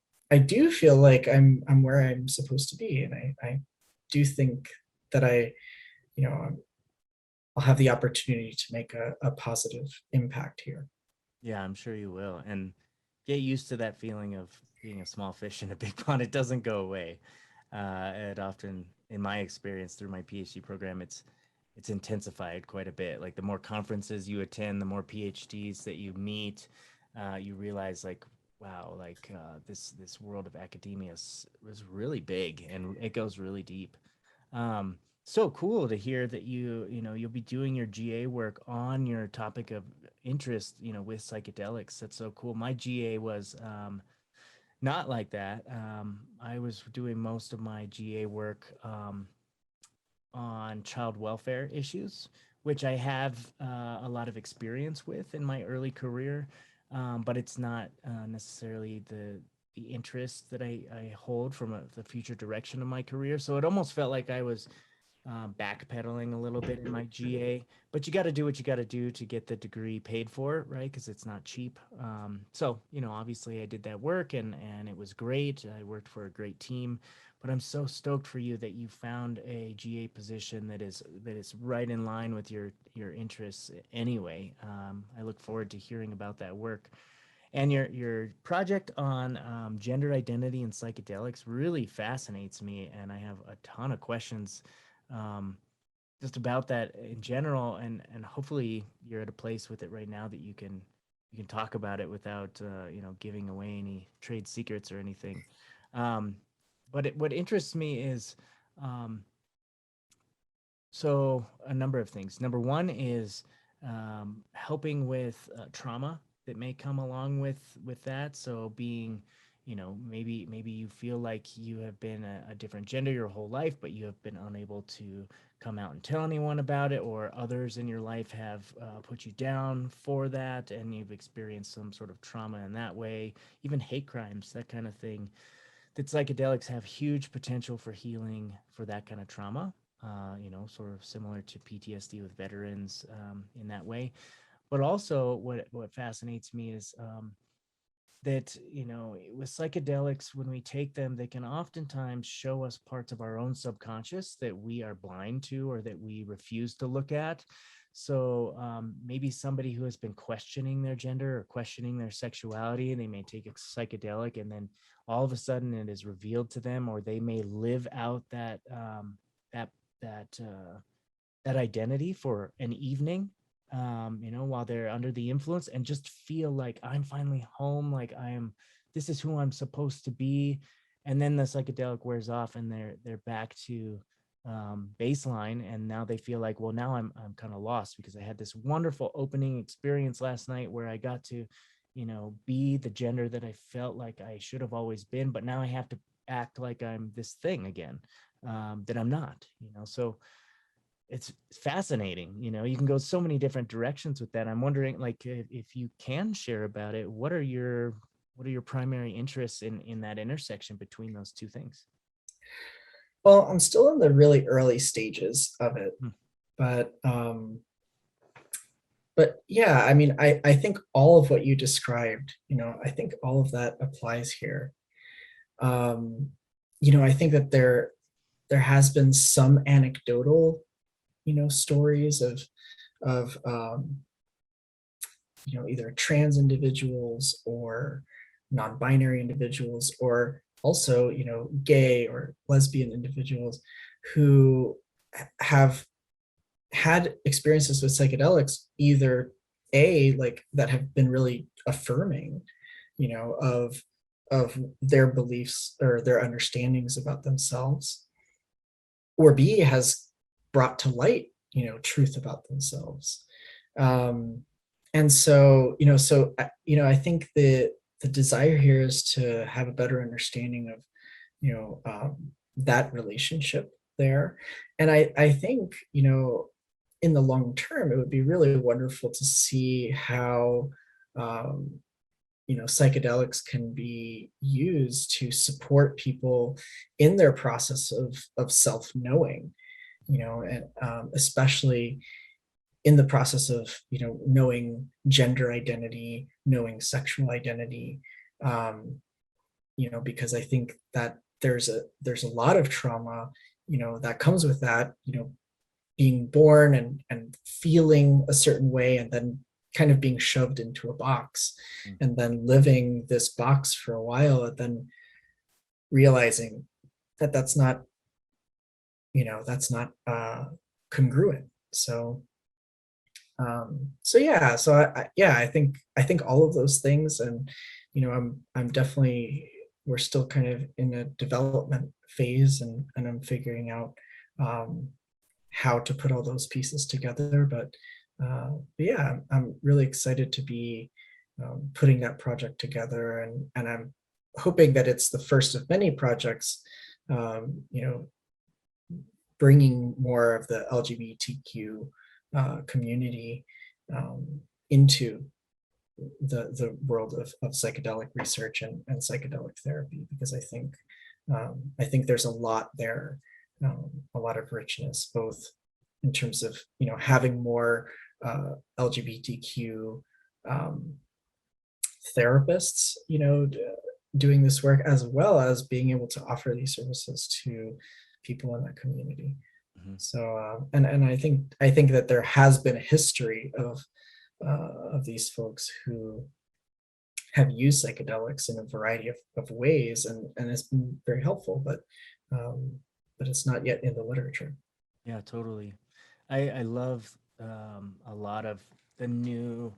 do feel like I'm where I'm supposed to be, and I do think that you know I'll have the opportunity to make a positive impact here. Yeah, I'm sure you will. And get used to that feeling of being a small fish in a big pond. It doesn't go away. It often, in my experience through my PhD program, it's intensified quite a bit. Like the more conferences you attend, the more PhDs that you meet, you realize like, wow, like this world of academia is really big and it goes really deep. So cool to hear that you'll be doing your GA work on your topic of interest, with psychedelics. That's so cool. My GA was not like that. I was doing most of my GA work on child welfare issues, which I have a lot of experience with in my early career, but it's not necessarily the interest that I hold from the future direction of my career. So it almost felt like I was backpedaling a little bit in my GA, but you got to do what you got to do to get the degree paid for, right? Because it's not cheap. So obviously I did that work and it was great. I worked for a great team, but I'm so stoked for you that you found a GA position that is right in line with your interests anyway. I look forward to hearing about that work. And your project on gender identity and psychedelics really fascinates me, and I have a ton of questions um, just about that in general. And hopefully you're at a place with it right now that you can talk about it without giving away any trade secrets or anything. Um, but what interests me is um, so a number of things. Number one is helping with trauma that may come along with that. So being, maybe you feel like you have been a different gender your whole life, but you have been unable to come out and tell anyone about it, or others in your life have put you down for that, and you've experienced some sort of trauma in that way, even hate crimes, that kind of thing. That psychedelics have huge potential for healing for that kind of trauma. Sort of similar to PTSD with veterans in that way. But also, what fascinates me is that with psychedelics, when we take them, they can oftentimes show us parts of our own subconscious that we are blind to or that we refuse to look at. So maybe somebody who has been questioning their gender or questioning their sexuality, they may take a psychedelic, and then all of a sudden it is revealed to them, or they may live out that that that identity for an evening, while they're under the influence, and just feel like, I'm finally home, like this is who I'm supposed to be. And then the psychedelic wears off, and they're back to baseline, and now they feel like, well, now I'm kind of lost, because I had this wonderful opening experience last night where I got to be the gender that I felt like I should have always been, but now I have to act like I'm this thing again, that I'm not. So it's fascinating. You can go so many different directions with that. I'm wondering, like, if you can share about it, what are your primary interests in that intersection between those two things? Well, I'm still in the really early stages of it, Hmm. but yeah, I mean, I think all of what you described, I think all of that applies here. Um, I think that there has been some anecdotal, stories of either trans individuals or non-binary individuals, or also, gay or lesbian individuals who have had experiences with psychedelics, either like that have been really affirming, of their beliefs or their understandings about themselves, or B, has brought to light, truth about themselves. Um, and so, I think the desire here is to have a better understanding of, that relationship there. And I think, in the long term, it would be really wonderful to see how, um, psychedelics can be used to support people in their process of self-knowing, and especially in the process of, knowing gender identity, knowing sexual identity, um, because I think that there's a lot of trauma, that comes with that, being born and feeling a certain way, and then kind of being shoved into a box, Mm. and then living this box for a while, and then realizing that that's not congruent. So yeah, yeah, I think all of those things. And I'm definitely, we're still kind of in a development phase, and I'm figuring out um, how to put all those pieces together. But yeah, I'm really excited to be putting that project together, and I'm hoping that it's the first of many projects, bringing more of the LGBTQ community into the world of psychedelic research and psychedelic therapy, because I think there's a lot there, a lot of richness, both in terms of having more LGBTQ um, therapists, doing this work, as well as being able to offer these services to people in that community. Mhm. So and I think that there has been a history of these folks who have used psychedelics in a variety of ways, and it's been very helpful, but it's not yet in the literature. Yeah, totally. I love a lot of the new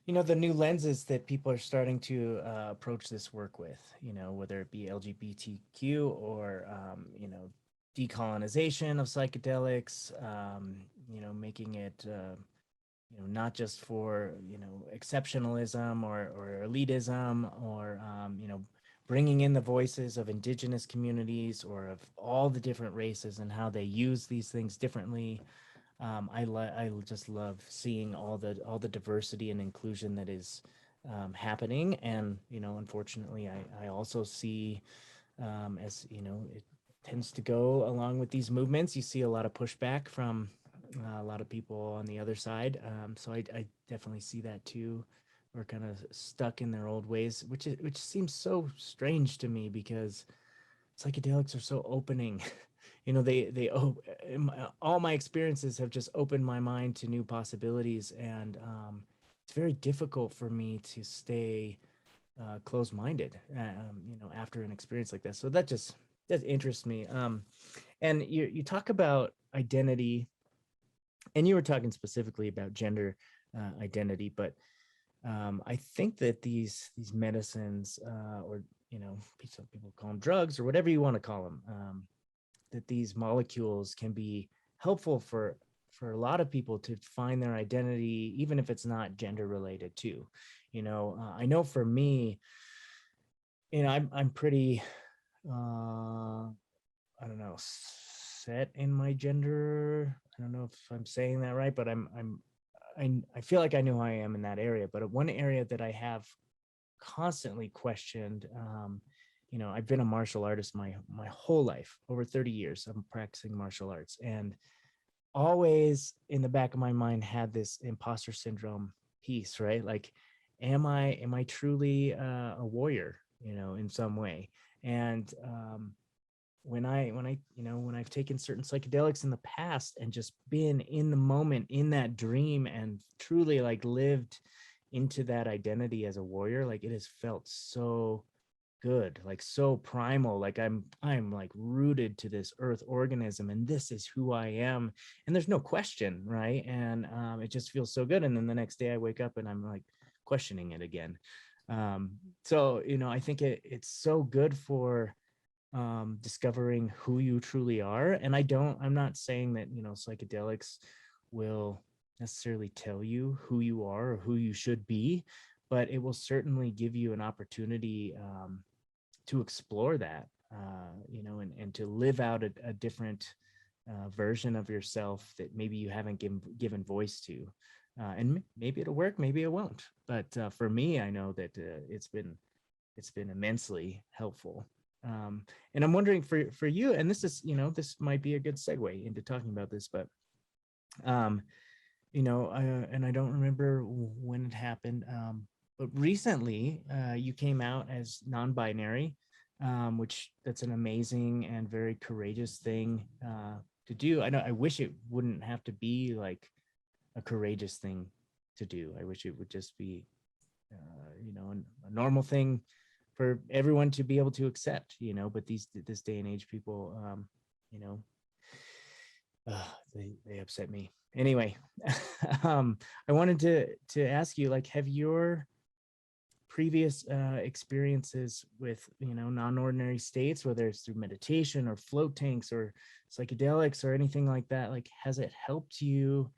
the new lenses that people are starting to approach this work with, whether it be LGBTQ or, decolonization of psychedelics, making it, not just for, exceptionalism or elitism, or, bringing in the voices of indigenous communities or of all the different races and how they use these things differently. I just love seeing all the diversity and inclusion that is happening. And, unfortunately, I also see, as, it tends to go along with these movements, you see a lot of pushback from a lot of people on the other side. So I definitely see that too. We're kind of stuck in their old ways, which seems so strange to me because psychedelics are so opening. All my experiences have just opened my mind to new possibilities, and it's very difficult for me to stay closed-minded, after an experience like this. So that interests me. And you talk about identity, and you were talking specifically about gender identity, but I think that these medicines, or some people call them drugs or whatever you want to call them, that these molecules can be helpful for a lot of people to find their identity, even if it's not gender related too. I know for me, I'm pretty, I don't know, set in my gender. I don't know if I'm saying that right, but I feel like I know who I am in that area. But one area that I have constantly questioned, I've been a martial artist my whole life. Over 30 years I'm practicing martial arts, and always in the back of my mind had this imposter syndrome piece, right? Like, am I truly a warrior, in some way? And when I've taken certain psychedelics in the past and just been in the moment, in that dream, and truly like lived into that identity as a warrior, like it has felt so good, like so primal, like I'm like rooted to this earth organism, and this is who I am, and there's no question, right? And it just feels so good. And then the next day I wake up and I'm like questioning it again. So I think it's so good for discovering who you truly are. And I'm not saying that psychedelics will necessarily tell you who you are or who you should be, but it will certainly give you an opportunity to explore that, and to live out a different version of yourself that maybe you haven't given voice to. And maybe it'll work, maybe it won't. But for me, I know that it's been immensely helpful. And I'm wondering for you, and this is, this might be a good segue into talking about this, but and I don't remember when it happened, but recently you came out as non-binary, which that's an amazing and very courageous thing to do. I wish it wouldn't have to be like a courageous thing to do. I wish it would just be, a normal thing for everyone to be able to accept, but this day and age, people, you know, they upset me. Anyway, I wanted to ask you, like, have your previous experiences with, non-ordinary states, whether it's through meditation or float tanks or psychedelics or anything like that, like, has it helped you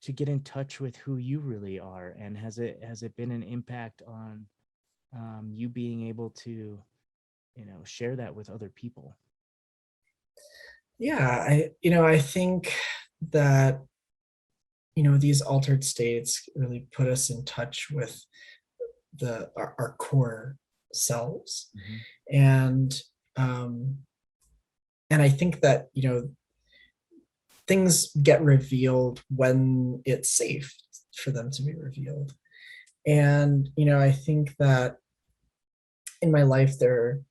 to get in touch with who you really are? And has it been an impact on you being able to, share that with other people? Yeah, I think that, these altered states really put us in touch with our core selves. Mhm. And um, and I think that, things get revealed when it's safe for them to be revealed. And, I think that in my life there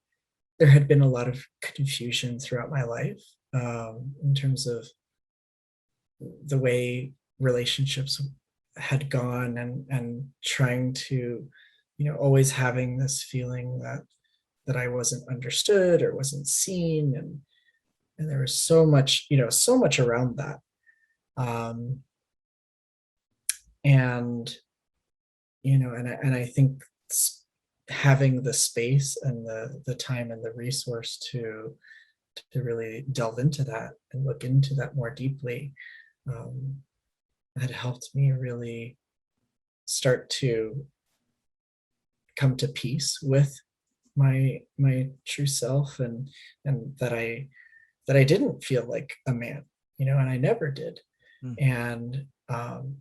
had been a lot of confusion throughout my life, in terms of the way relationships had gone, and trying to, always having this feeling that I wasn't understood or wasn't seen, and there was so much around that. Um, and and I think having the space and the time and the resource to really delve into that and look into that more deeply, um, had helped me really start to come to peace with my true self, and that I didn't feel like a man, and I never did. Mm.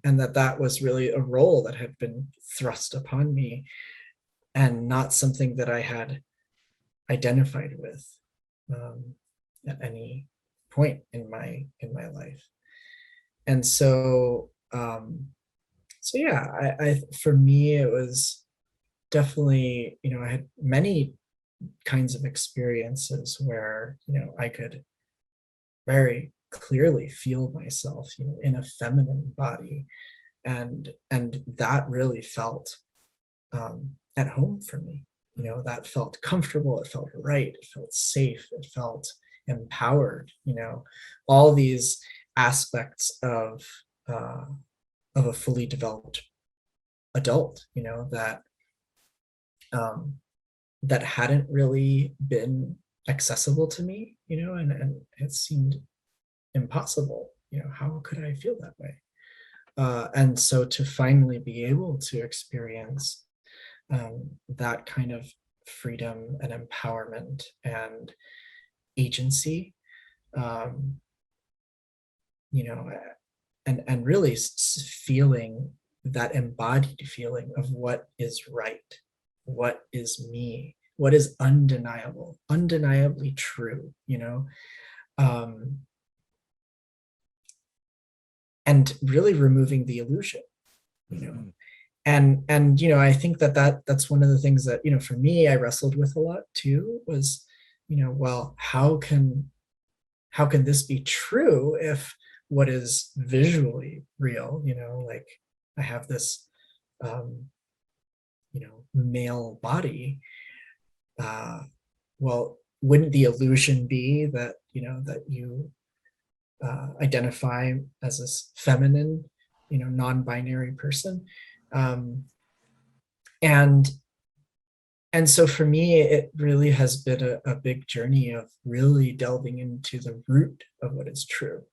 And that was really a role that had been thrust upon me, and not something that I had identified with at any point in my life. And so yeah, I for me it was definitely, I had many kinds of experiences where, I could very clearly feel myself, in a feminine body, and that really felt at home for me. That felt comfortable, it felt right, it felt safe, it felt empowered. All these aspects uh, of a fully developed adult, um, that hadn't really been accessible to me, and it seemed impossible. How could I feel that way? And so to finally be able to experience that kind of freedom and empowerment and agency, um, you know, and really feeling that embodied feeling of what is right, what is me, what is undeniable, undeniably true, um, and really removing the illusion, Mhm. and I think that's one of the things that, for me, I wrestled with a lot too, was, well, how can this be true if what is visually real, like I have this um male body, uh well, wouldn't the illusion be that, that you identify as this feminine, non-binary person? um and and so for me, it really has been a big journey of really delving into the root of what is true.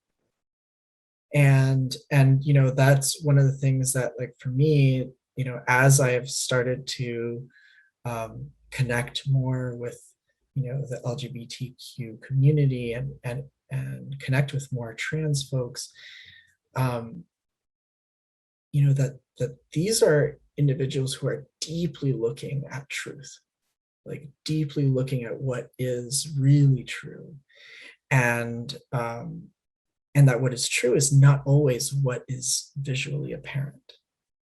And that's one of the things that, like, for me, as I've started to connect more with, the LGBTQ community, and connect with more trans folks, um, that these are individuals who are deeply looking at truth, like deeply looking at what is really true, and and that what is true is not always what is visually apparent.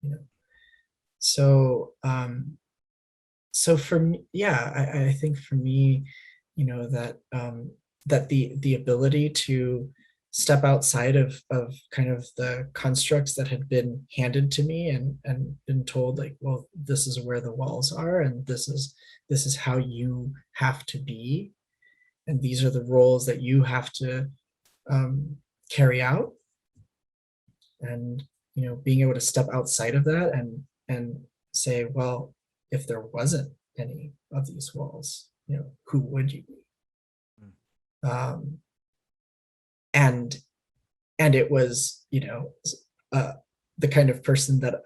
you know so so for me, yeah, I think for me, that the ability to step outside of kind of the constructs that had been handed to me, and been told, like, well, this is where the walls are, and this is how you have to be, and these are the roles that you have to um, carry out. And being able to step outside of that, and say, well, if there wasn't any of these walls, who would you be? Mm. um, and and it was, uh, the kind of person that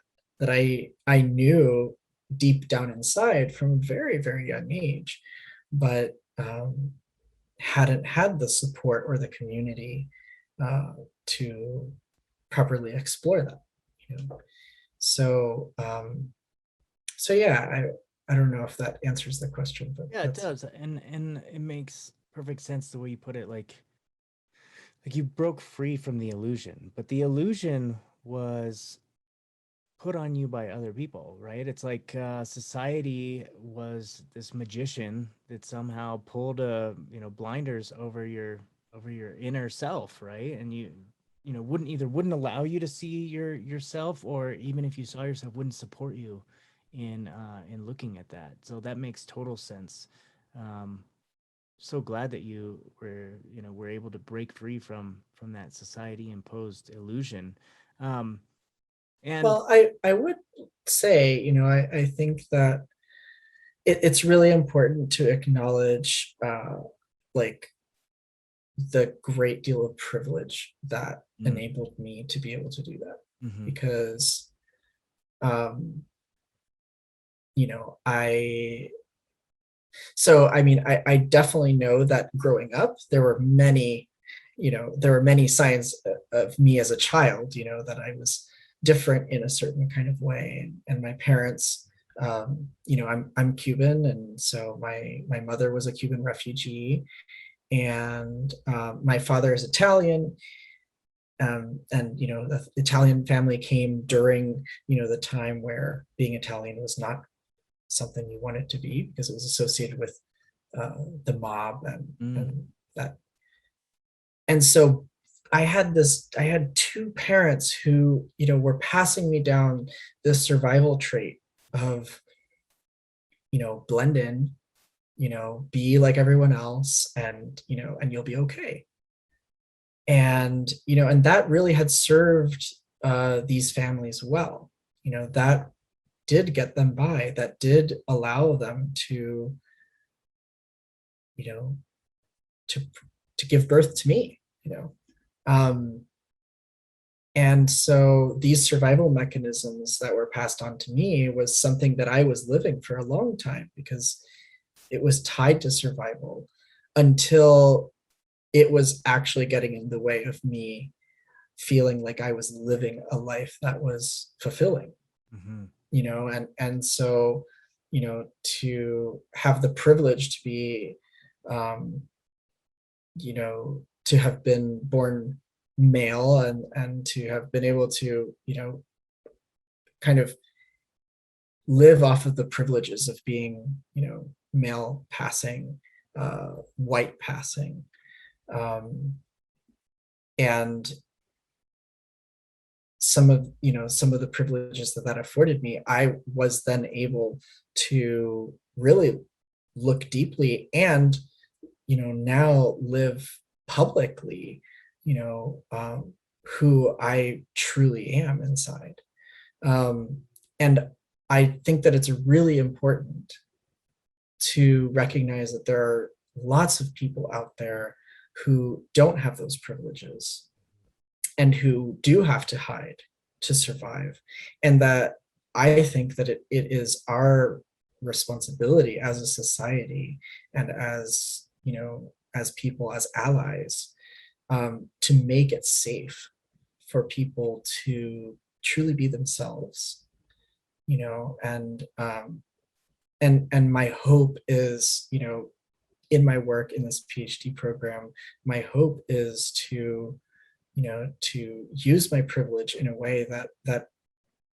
I knew deep down inside from a very, very young age, but hadn't had the support or the community to properly explore that. you know so so yeah, I don't know if that answers the question, but Yeah, it that's does, and it makes perfect sense the way you put it. Like you broke free from the illusion, but the illusion was put on you by other people, right? It's like society was this magician that somehow pulled blinders over your inner self, right? And you know wouldn't allow you to see yourself, or even if you saw yourself, wouldn't support you in looking at that. So that makes total sense. Um, so glad that you were able to break free from that society imposed illusion. Um, and Well, I would say, I think that it's really important to acknowledge, like, the great deal of privilege that mm, enabled me to be able to do that, mhm, because um I So, I mean, I definitely know that growing up, there were many, there were many signs of me as a child, that I was different in a certain kind of way. And my parents, I'm Cuban, and so my mother was a Cuban refugee, and my father is Italian. And the Italian family came during the time where being Italian was not something you wanted to be, because it was associated with the mob Mm, and that. And so I had two parents who were passing me down this survival trait of blend in, be like everyone else, and you'll be okay. And that really had served these families well. That did get them by, that did allow them to you know to to give birth to me. Um, and so these survival mechanisms that were passed on to me was something that I was living for a long time, because it was tied to survival until it was actually getting in the way of me feeling like I was living a life that was fulfilling. mm-hmm. And so to have the privilege to be um, to have been born male, and to have been able to kind of live off of the privileges of being male passing, white passing, um, and some of the privileges that afforded me, I was then able to really look deeply, and now live publicly, who I truly am inside. And I think that it's really important to recognize that there are lots of people out there who don't have those privileges, and who do have to hide to survive. And that I think that it is our responsibility as a society, and as people, as allies, to make it safe for people to truly be themselves. And my hope is, in my work in this PhD program, my hope is to use my privilege in a way that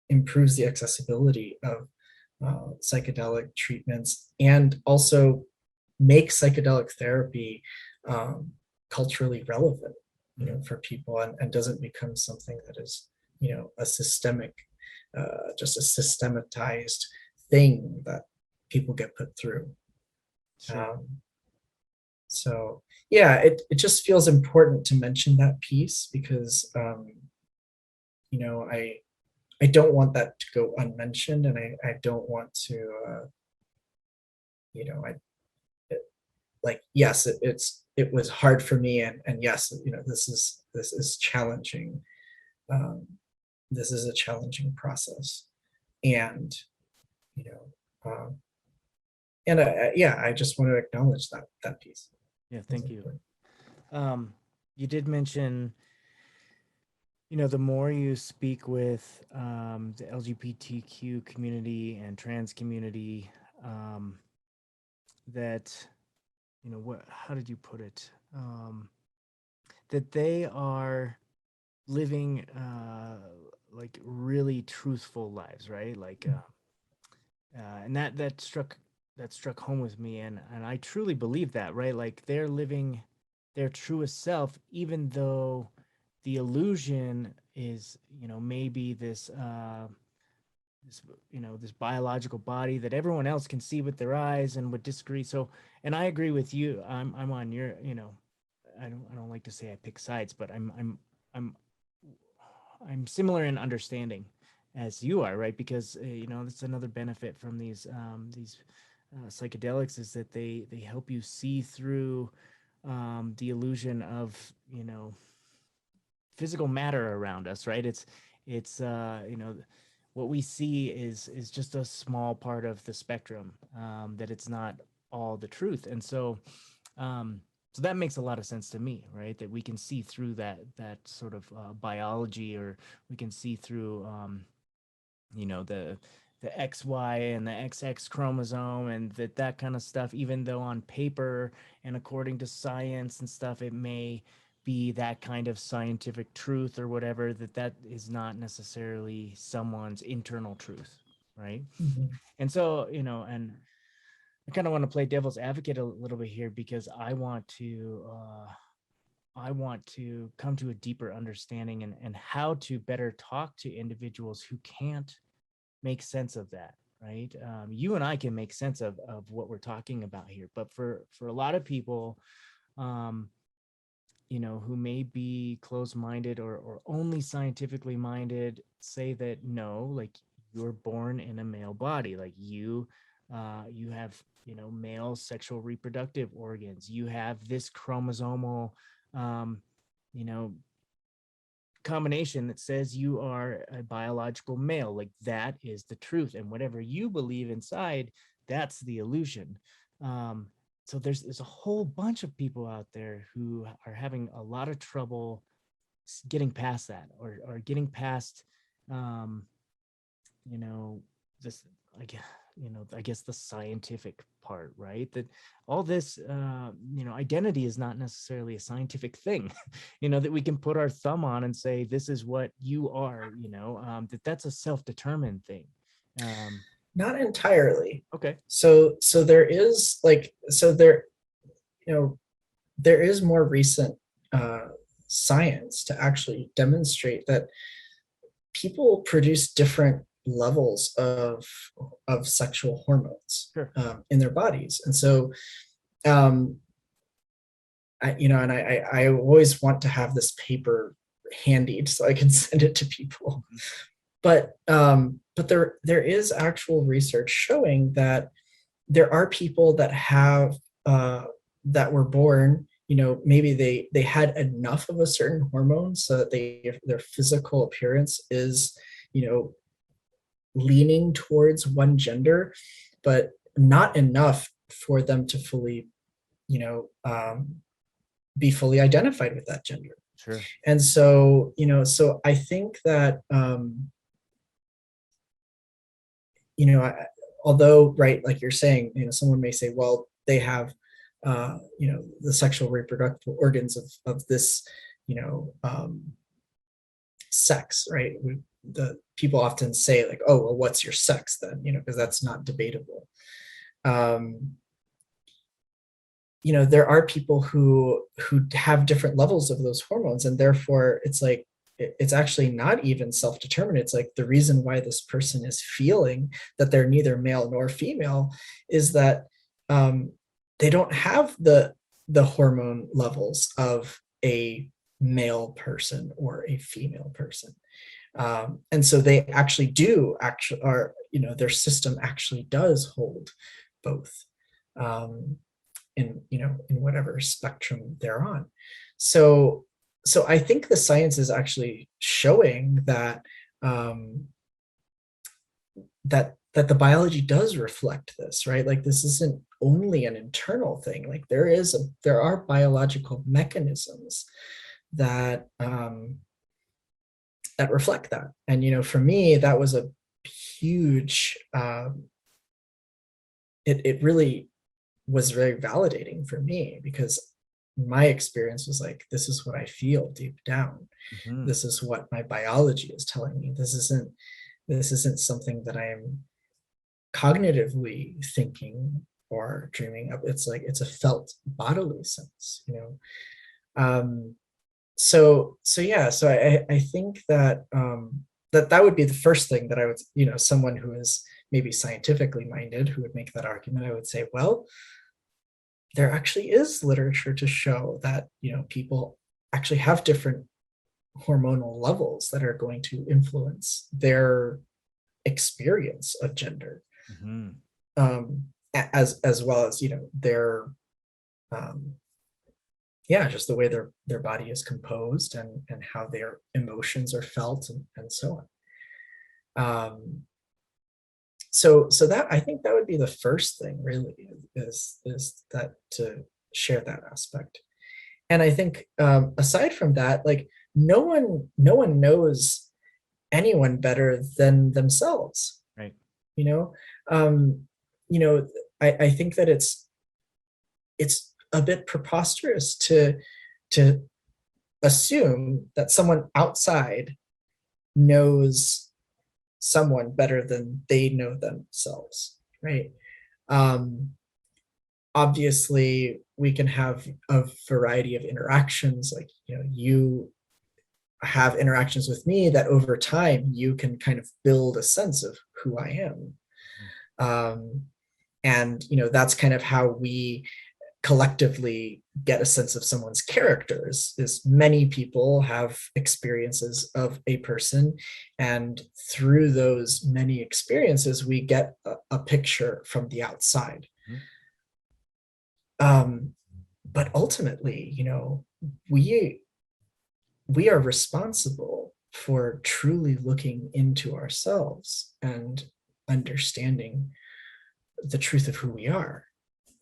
improves the accessibility of psychedelic treatments, and also make psychedelic therapy culturally relevant, for people, and doesn't become something that is, a systemic, just a systematized thing that people get put through. Sure. Um, so yeah, it just feels important to mention that piece, because you know I I don't want that to go unmentioned, and I don't want to I it, like, yes, it was hard for me, and yes, this is challenging. um, this is a challenging process, and you know um, and yeah, I just want to acknowledge that piece. Yeah, It's thank you. important. Um, you did mention, the more you speak with the LGBTQ community and trans community, um, that, how did you put it? That they are living like really truthful lives, right? Like, and that struck home with me, and I truly believe that, right? Like they're living their truest self, even though the illusion is, maybe this biological body that everyone else can see with their eyes and would disagree. So, and I agree with you. I'm on your, I don't like to say I pick sides, but I'm I'm similar in understanding as you are, right? Because that's another benefit from these psychedelics, is that they help you see through the illusion of, physical matter around us, right? It's what we see is just a small part of the spectrum. That it's not all the truth. And so so that makes a lot of sense to me, right? That we can see through that sort of biology, or we can see through you know, the XY and the XX chromosome, and that kind of stuff, even though on paper and according to science and stuff, it may be that kind of scientific truth or whatever, that is not necessarily someone's internal truth, right? Mhm. And so, you know, and I kind of want to play devil's advocate a little bit here, because I want to come to a deeper understanding, and how to better talk to individuals who can't make sense of that, right? You and I can make sense of what we're talking about here, but for a lot of people, um, you know, who may be closed-minded, or only scientifically minded, say that no, like, you're born in a male body, like you have, you know, male sexual reproductive organs, you have this chromosomal um, you know, combination that says you are a biological male. Like, that is the truth, and whatever you believe inside, that's the illusion. um so there's a whole bunch of people out there who are having a lot of trouble getting past that, or getting past um you know, this, I guess, you know, I guess the scientific part, right? That all this, you know, identity is not necessarily a scientific thing, you know, that we can put our thumb on and say, this is what you are, you know, that's a self-determined thing. Um, Not entirely. okay. So there is like, so there, you know, there is more recent uh, science to actually demonstrate that people produce different levels of sexual hormones Sure. in their bodies. And so um, you know, and I always want to have this paper handy so I can send it to people. Mhm. But there is actual research showing that there are people that have that were born, you know, maybe they had enough of a certain hormone so that their physical appearance is, you know, leaning towards one gender, but not enough for them to fully, you know, be fully identified with that gender. Sure. And so, you know, so I think that, you know, although, right, like you're saying, you know, someone may say, well, they have, you know, the sexual reproductive organs of this, you know, sex, right? The people often say like, oh, well, what's your sex then? You know, because that's not debatable. Um, you know, there are people who have different levels of those hormones, and therefore it's like it's actually not even self-determined. It's like the reason why this person is feeling that they're neither male nor female is that um, they don't have the hormone levels of a male person or a female person. And so they actually do actually are, you know, their system actually does hold both. Um, in, you know, in whatever spectrum they're on. So I think the science is actually showing that that the biology does reflect this, right? Like this isn't only an internal thing. Like there are biological mechanisms that that reflect that. And you know, for me, that was a huge. It really was very validating for me because my experience was like, this is what I feel deep down. Mm-hmm. This is what my biology is telling me. This isn't something that I am cognitively thinking or dreaming of. It's like it's a felt bodily sense, you know. So yeah, so I think that that would be the first thing that I would, you know, someone who is maybe scientifically minded who would make that argument, I would say, well, there actually is literature to show that, you know, people actually have different hormonal levels that are going to influence their experience of gender, Mm-hmm. as well as, you know, their um, yeah, just the way their body is composed and how their emotions are felt and so on. so that, I think that would be the first thing really, is that, to share that aspect. And I think aside from that, like no one knows anyone better than themselves. Right. You know, um, I think that it's a bit preposterous to assume that someone outside knows someone better than they know themselves, right? Um, Obviously, we can have a variety of interactions, like, you have interactions with me that over time you can kind of build a sense of who I am. Um, and that's kind of how we collectively get a sense of someone's characters, is many people have experiences of a person, and through those many experiences we get a picture from the outside. Mhm. But ultimately, we we are responsible for truly looking into ourselves and understanding the truth of who we are.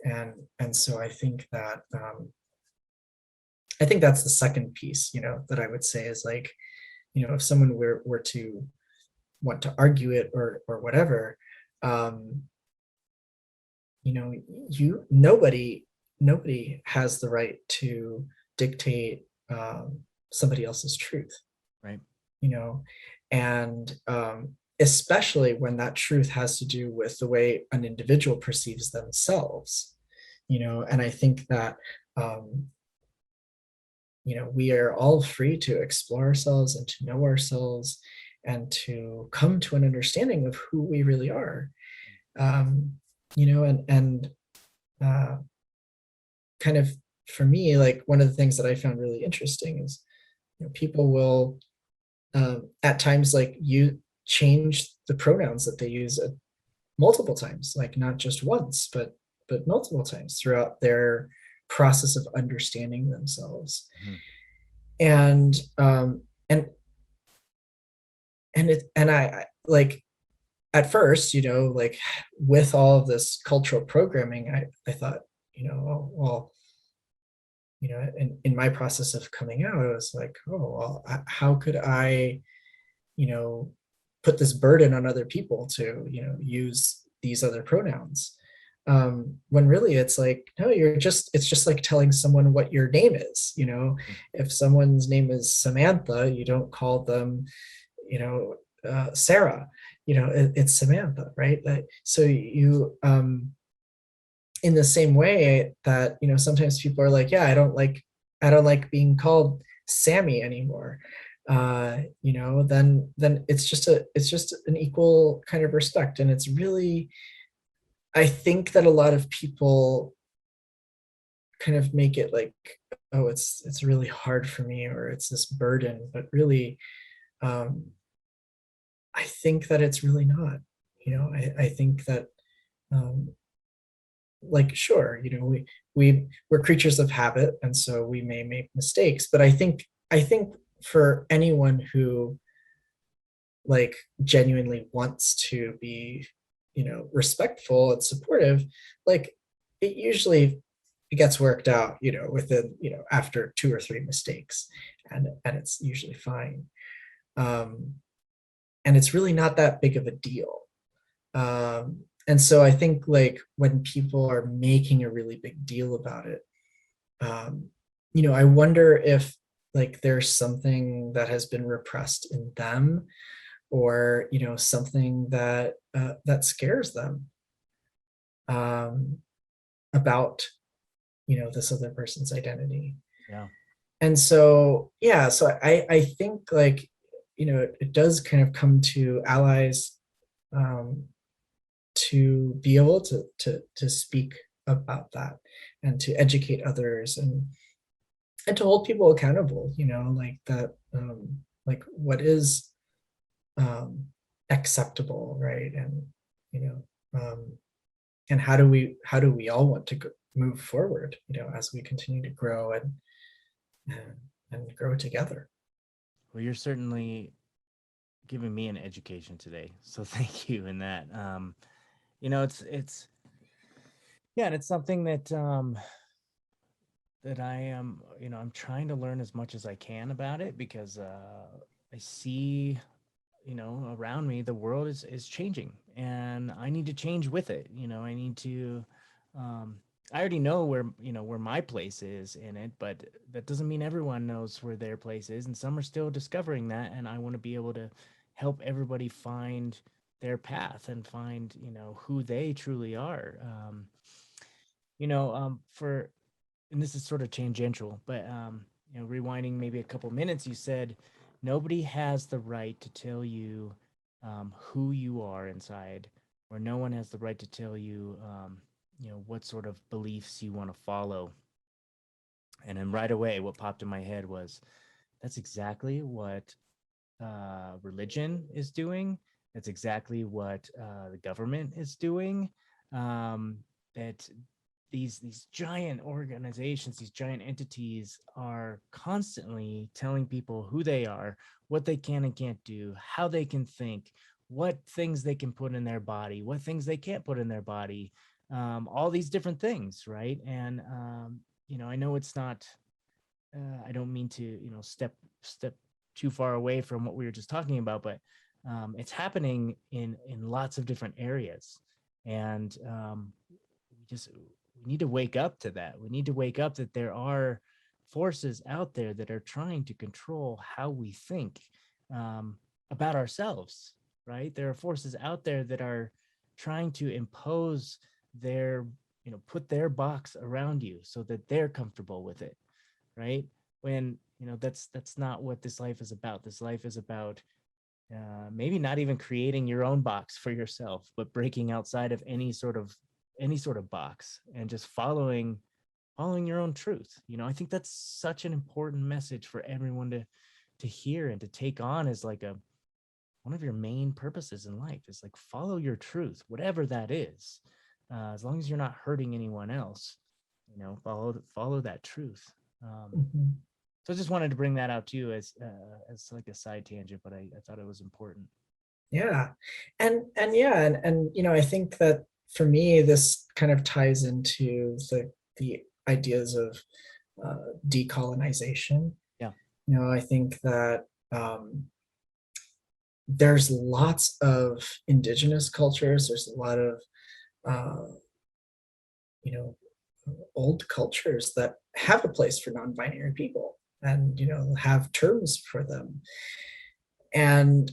And so I think that I think that's the second piece, that I would say is like, if someone were to want to argue it or whatever, um, you nobody has the right to dictate somebody else's truth, Right. you know, and especially when that truth has to do with the way an individual perceives themselves, and I think that um, we are all free to explore ourselves and to know ourselves and to come to an understanding of who we really are. um, and uh, kind of, for me, like one of the things that I found really interesting is, people will at times, like, you change the pronouns that they use multiple times, like not just once, but multiple times throughout their process of understanding themselves. Mhm. And and I like, at first, like, with all of this cultural programming, I thought, oh, well, in my process of coming out, I was like, oh, well, how could I, you know, put this burden on other people to, use these other pronouns? When really it's like, no, it's just like telling someone what your name is. If someone's name is Samantha, you don't call them, Sarah. It's Samantha, right? So in the same way that, sometimes people are like, yeah, I don't like being called Sammy anymore. Then it's just an equal kind of respect. And it's really, I think that a lot of people kind of make it like, oh, it's really hard for me, or it's this burden, but really, um, I think that it's really not. I think that, um, like, sure, we're creatures of habit, and so we may make mistakes, but I think for anyone who, like, genuinely wants to be, respectful and supportive, like, it usually it gets worked out, within, after two or three mistakes, and it's usually fine. um and it's really not that big of a deal. And so I think, like, when people are making a really big deal about it, um, I wonder if, like, there's something that has been repressed in them, or something that scares them, um, about this other person's identity. Yeah. And so, yeah, so I think, like, it does kind of come to allies, um, to be able to speak about that, and to educate others, and to hold people accountable, like that, like, what is um acceptable, right? And you and how do we all want to move forward, as we continue to grow, and grow together. Well, you're certainly giving me an education today. So thank you in that. You know, it's yeah, and it's something that that I am, you know, I'm trying to learn as much as I can about it because I see, you know, around me the world is changing and I need to change with it. You know, I need to um I already know where, you know, where my place is in it, but that doesn't mean everyone knows where their place is, and some are still discovering that, and I want to be able to help everybody find their path and find, you know, who they truly are. You know, for and this is sort of tangential, but you know, rewinding maybe a couple minutes, you said nobody has the right to tell you who you are inside, or no one has the right to tell you, you know, what sort of beliefs you want to follow. And then right away, what popped in my head was that's exactly what religion is doing. That's exactly what the government is doing. Um, that these giant organizations, these giant entities are constantly telling people who they are, what they can and can't do, how they can think, what things they can put in their body, what things they can't put in their body, all these different things, right? And you know, I know it's not. I don't mean to, you know, step too far away from what we were just talking about, but it's happening in lots of different areas, and we need to wake up to that. We need to wake up that there are forces out there that are trying to control how we think about ourselves, right? There are forces out there that are trying to impose their, you know, put their box around you so that they're comfortable with it, right? When, you know, that's not what this life is about. This life is about maybe not even creating your own box for yourself, but breaking outside of any sort of box and just following your own truth. You know, I think that's such an important message for everyone to hear and to take on as like a one of your main purposes in life is like follow your truth, whatever that is. As long as you're not hurting anyone else, you know, follow that truth. Mhm. So I just wanted to bring that out too as like a side tangent, but I thought it was important. Yeah. And yeah, and you know, I think that for me, this kind of ties into the ideas of decolonization. Yeah. You know, I think that there's lots of indigenous cultures. There's a lot of uh, you know, old cultures that have a place for non-binary people, and you know, have terms for them. And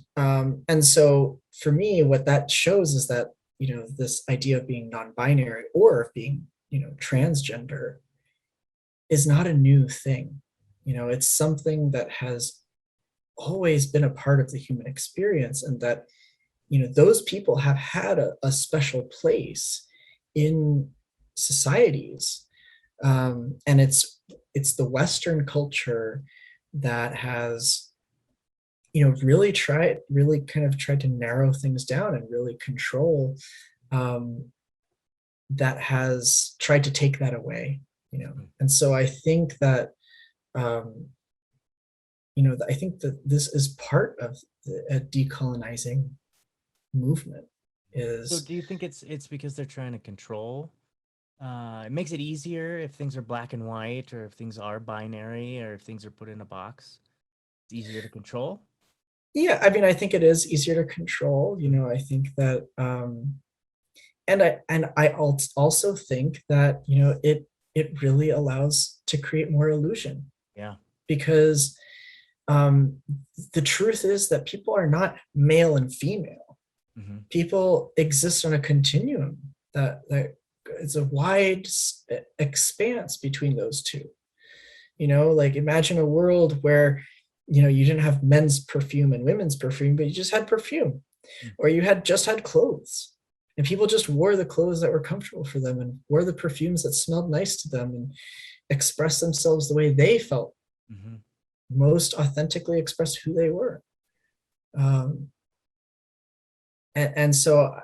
so for me, what that shows is that, you know, this idea of being non-binary or of being, you know, transgender is not a new thing. You know, it's something that has always been a part of the human experience, and that, you know, those people have had a special place in societies. And it's the Western culture that has, you know, really kind of tried to narrow things down and really control, um, that has tried to take that away, you know. Mhm. And so I think that, um, you know, I think that this is part of a decolonizing movement So is, do you think it's because they're trying to control? It makes it easier if things are black and white, or if things are binary, or if things are put in a box. It's easier to control. yeah, I mean, I think it is easier to control, you know. I think that, and I also think that, you know, it really allows to create more illusion, Yeah. because um, the truth is that people are not male and female. Hmm. People exist on a continuum that is a wide expanse between those two. You know, like imagine a world where, you know, you didn't have men's perfume and women's perfume, but you just had perfume, or you had just had clothes, and people just wore the clothes that were comfortable for them and wore the perfumes that smelled nice to them and expressed themselves the way they felt Hmm. most authentically, expressed who they were. um, and so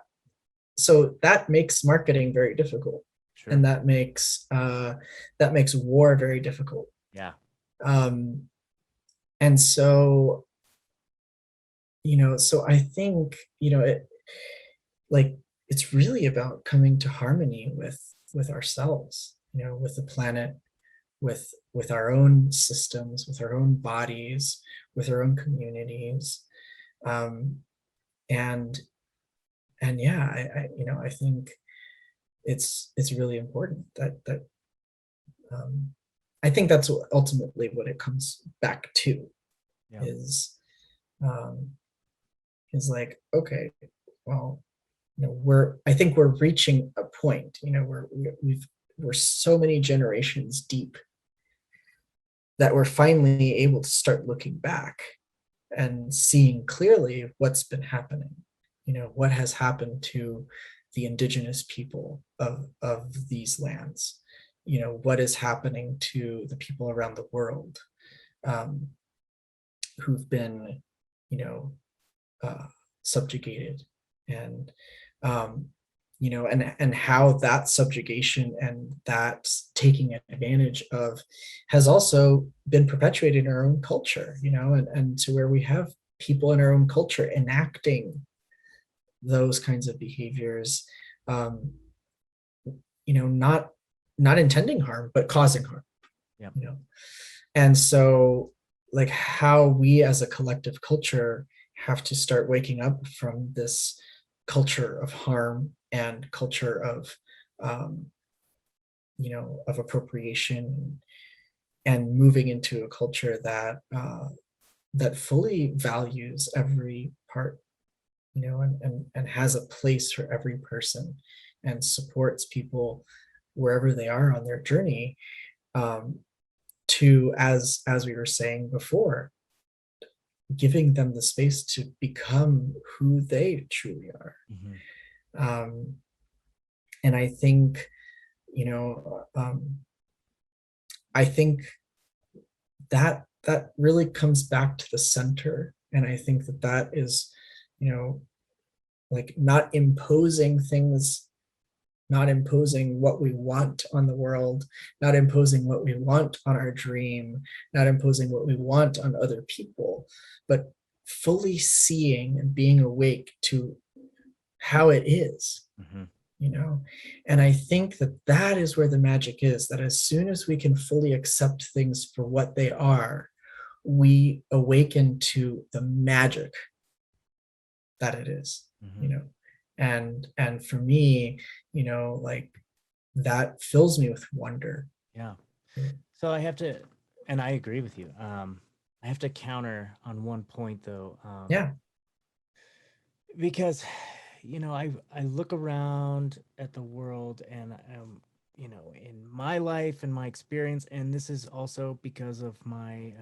that makes marketing very difficult, Sure. and that makes war very difficult. Yeah. um, and so, so I think, like it's really about coming to harmony with ourselves, with the planet, with our own systems, with our own bodies, with our own communities. Um, and yeah, I think it's really important that um, I think that's ultimately what it comes back to Yeah. is um, is like, okay, well, I think we're reaching a point, we're so many generations deep that we're finally able to start looking back and seeing clearly what's been happening, what has happened to the indigenous people of these lands, what is happening to the people around the world, um, who've been, you know, uh, subjugated, and um, and how that subjugation and that taking advantage of has also been perpetuated in our own culture, and to where we have people in our own culture enacting those kinds of behaviors, um, not intending harm but causing harm, Yeah. you know and so, like, how we as a collective culture have to start waking up from this culture of harm and culture um, of appropriation, and moving into a culture that fully values every part, and has a place for every person, and supports people wherever they are on their journey, um, to, as we were saying before, giving them the space to become who they truly are. Hmm. Um, and you know, um, I think that really comes back to the center. And I think that is, you know, like, not imposing what we want on the world, not imposing what we want on our dream, not imposing what we want on other people, but fully seeing and being awake to how it is, Hmm. you know? And I think that is where the magic is, that as soon as we can fully accept things for what they are, we awaken to the magic that it is, Hmm. you know? And for me, like, that fills me with wonder. Yeah. So I have to, and I agree with you. I have to counter on one point though, Yeah. because I look around at the world, and in my life and my experience, and this is also because of my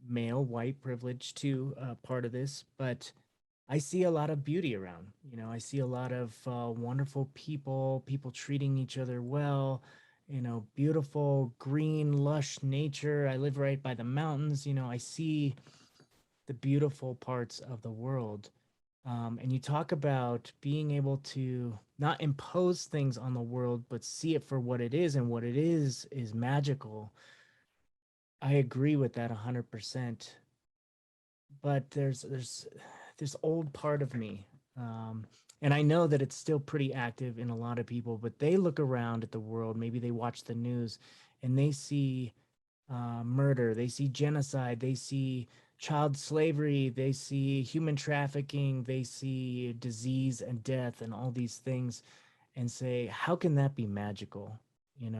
male white privilege too, part of this, but I see a lot of beauty around. I see a lot of wonderful people treating each other well. Beautiful green lush nature. I live right by the mountains. I see the beautiful parts of the world. And you talk about being able to not impose things on the world, but see it for what it is, and what it is magical. I agree with that 100%. But there's this old part of me, um, and I know that it's still pretty active in a lot of people. But they look around at the world. Maybe they watch the news, and they see murder, they see genocide, they see child slavery, they see human trafficking, they see disease and death and all these things, and say, how can that be magical?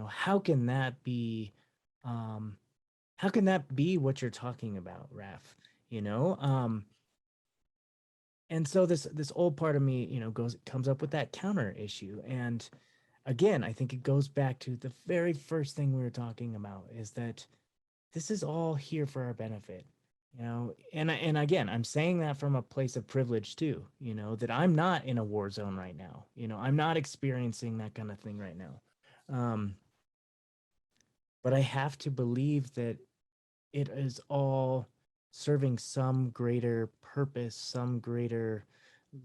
How can that be? Um, how can that be what you're talking about, Raf? You know, and so this old part of me, comes up with that counter issue, and again, I think it goes back to the very first thing we were talking about, is that this is all here for our benefit, and again, I'm saying that from a place of privilege too, that I'm not in a war zone right now, I'm not experiencing that kind of thing right now, um, but I have to believe that it is all serving some greater purpose, some greater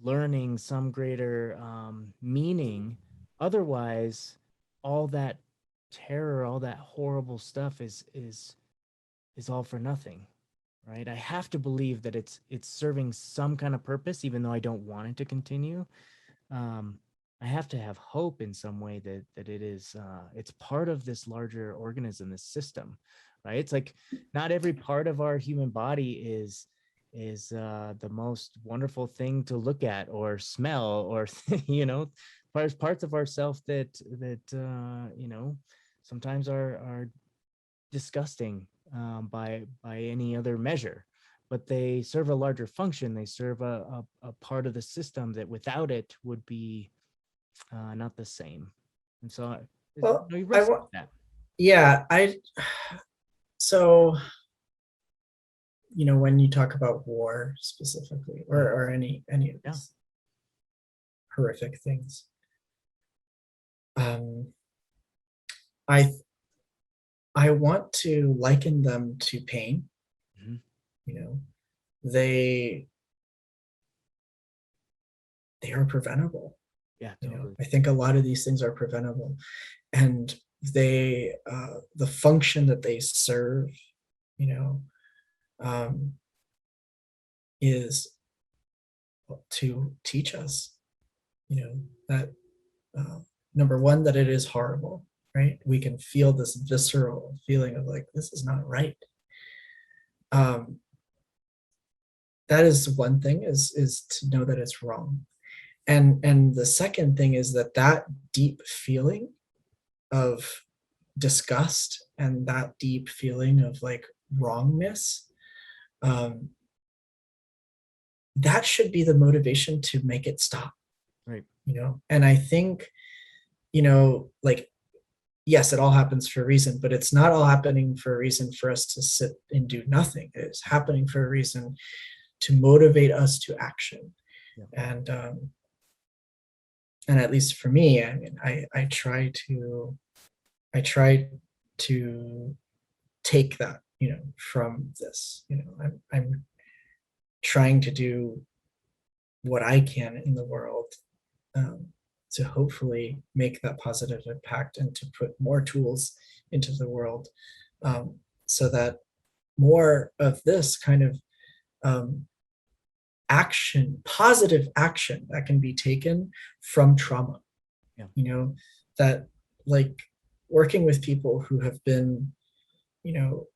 learning, some greater meaning. Otherwise, all that terror, all that horrible stuff is all for nothing, right? I have to believe that it's serving some kind of purpose, even though I don't want it to continue. um, I have to have hope in some way that it is it's part of this larger organism, this system, right? It's like not every part of our human body is the most wonderful thing to look at or smell or there's parts of ourself that sometimes are disgusting by any other measure, but they serve a larger function. They serve a part of the system that without it would be not the same. And so Well, you wrestle with that. yeah, so, when you talk about war specifically, or any of Yeah. these horrific things, um, I I want to liken them to pain. Mhm. You know, they they are preventable. Yeah, totally. I think a lot of these things are preventable, and the function that they serve, you know, um, is to teach us, that uh, number one, that it is horrible, right? We can feel this visceral feeling of like, this is not right. Um, that is one thing, is to know that it's wrong. And the second thing is that deep feeling of disgust and that deep feeling of like wrongness, um, that should be the motivation to make it stop. Right. And I think, like, yes, it all happens for a reason, but it's not all happening for a reason for us to sit and do nothing. It's happening for a reason to motivate us to action. Yeah. And at least for me, I mean, I try to take that, from this. I'm trying to do what I can in the world, um, to hopefully make that positive impact and to put more tools into the world, so that more of this kind of um, positive action that can be taken from trauma. Yeah. That, like, working with people who have been, you know,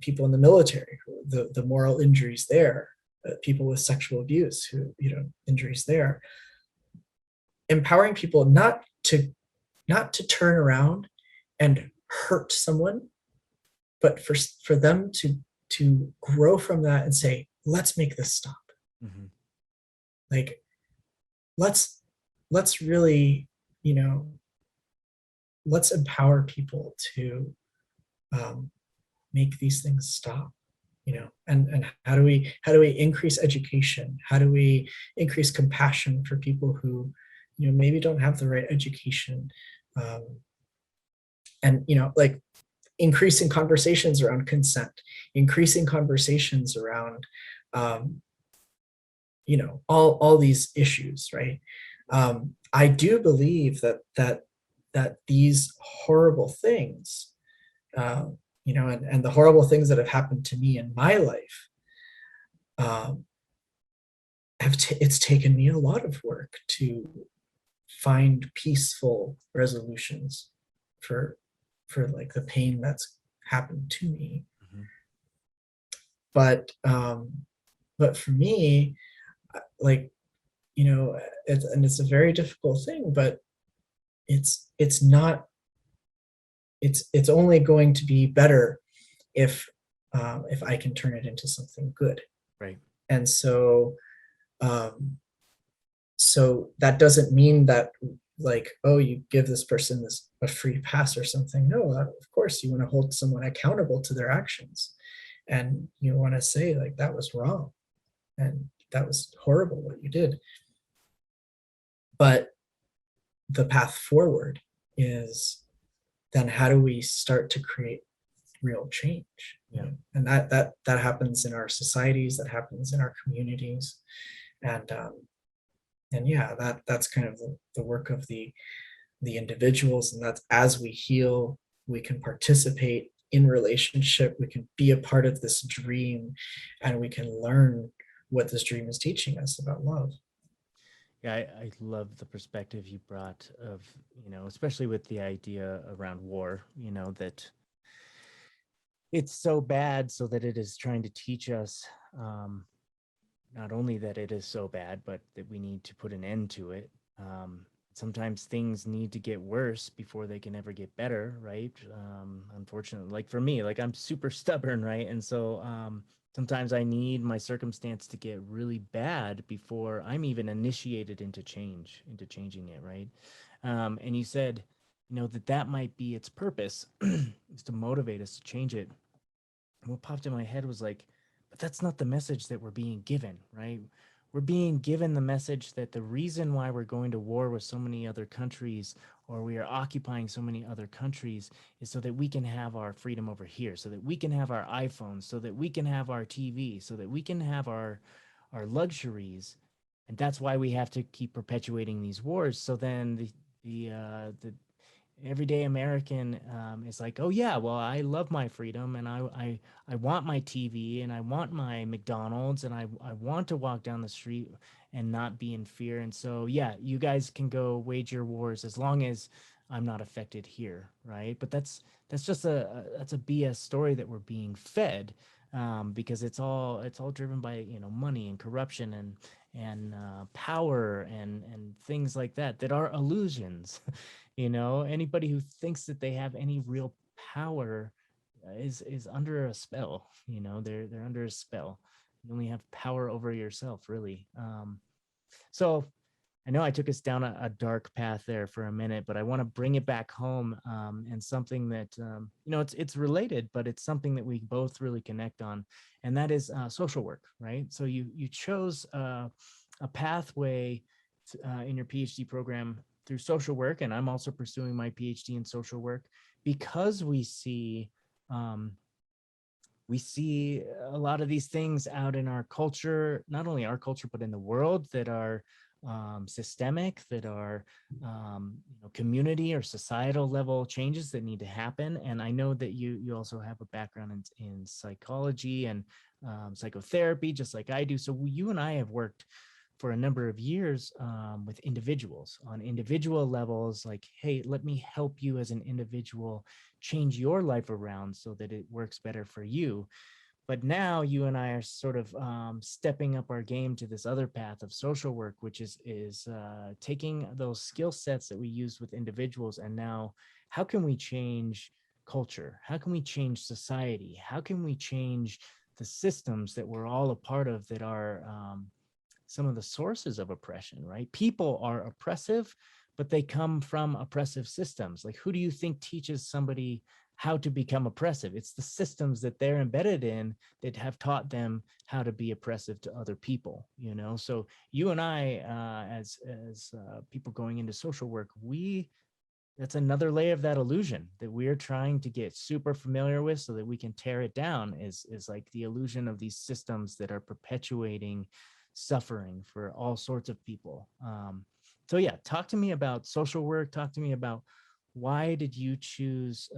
people in the military, the moral injuries there, people with sexual abuse, injuries there, empowering people not to turn around and hurt someone, but for them to grow from that and say, let's make this stop. Mm-hmm. Like, let's really, let's empower people to, make these things stop. And how do we increase education? How do we increase compassion for people who, maybe don't have the right education, um, and, like, increasing conversations around consent, increasing conversations around, um, all these issues, right? I do believe that these horrible things, and the horrible things that have happened to me in my life, um, it's taken me a lot of work to find peaceful resolutions for like the pain that's happened to me. Mm-hmm. But for me, like, it's a very difficult thing, but it's not it's only going to be better if I can turn it into something good. Right. And um, so that doesn't mean that, like, oh, you give this person a free pass or something. No, of course you want to hold someone accountable to their actions, and you want to say, like, that was wrong and that was horrible what you did. But the path forward is, then how do we start to create real change? Yeah. And that happens in our societies, that happens in our communities, and yeah, that's kind of the work of the individuals, and that's, as we heal, we can participate in relationship, we can be a part of this dream, and we can learn what this dream is teaching us about love. Yeah, I love the perspective you brought of, especially with the idea around war, that it's so bad so that it is trying to teach us, not only that it is so bad, but that we need to put an end to it. Sometimes things need to get worse before they can ever get better, right? Unfortunately, like for me, like I'm super stubborn, right? And so sometimes I need my circumstance to get really bad before I'm even initiated into changing it, right? And you said, that might be its purpose is to motivate us to change it. What popped in my head was like, but that's not the message that we're being given, right? We're being given the message that the reason why we're going to war with so many other countries, or we are occupying so many other countries, is so that we can have our freedom over here, so that we can have our iPhones, so that we can have our TV, so that we can have our luxuries. And that's why we have to keep perpetuating these wars. So then the everyday American is like, oh yeah, well, I love my freedom, and I want my TV, and I want my McDonald's, and I want to walk down the street and not be in fear. And so yeah, you guys can go wage your wars as long as I'm not affected here, right? But that's just that's a BS story that we're being fed, because it's all driven by money and corruption and power and things like that are illusions. Anybody who thinks that they have any real power is under a spell. They're under a spell. You only have power over yourself, really. So I know I took us down a dark path there for a minute, but I want to bring it back home, and something that it's related, but it's something that we both really connect on, and that is social work, right? So you chose a pathway in your PhD program through social work, and I'm also pursuing my PhD in social work because um, we see a lot of these things out in our culture, not only our culture, but in the world, that are systemic, that are community or societal level changes that need to happen. And I know that you also have a background in psychology and psychotherapy, just like I do. So you and I have worked for a number of years with individuals on individual levels, like, hey, let me help you as an individual change your life around so that it works better for you. But now you and I are sort of stepping up our game to this other path of social work, which is taking those skill sets that we use with individuals, and now how can we change culture? How can we change society? How can we change the systems that we're all a part of that are some of the sources of oppression, right? People are oppressive, but they come from oppressive systems. Like, who do you think teaches somebody how to become oppressive? It's the systems that they're embedded in that have taught them how to be oppressive to other people, So you and I, as people going into social work, that's another layer of that illusion that we're trying to get super familiar with so that we can tear it down, is like the illusion of these systems that are perpetuating suffering for all sorts of people. So yeah, talk to me about social work. Talk to me about why did you choose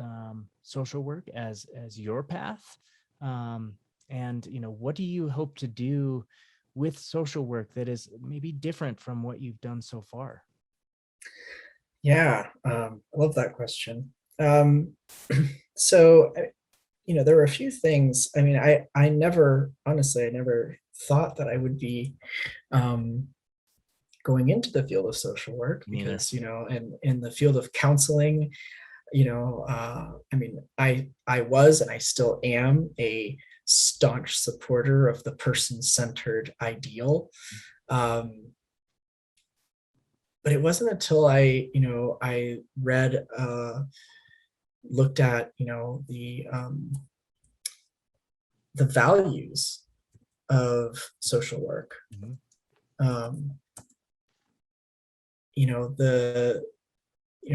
social work as your path, and what do you hope to do with social work that is maybe different from what you've done so far? Yeah, I love that question. So, there were a few things. I mean, I never, honestly, I never thought that I would be going into the field of social work, Neither. because, in the field of counseling, I mean, I was and I still am a staunch supporter of the person-centered ideal. Um, but it wasn't until I read, looked at, the values of social work. Mhm. Um, the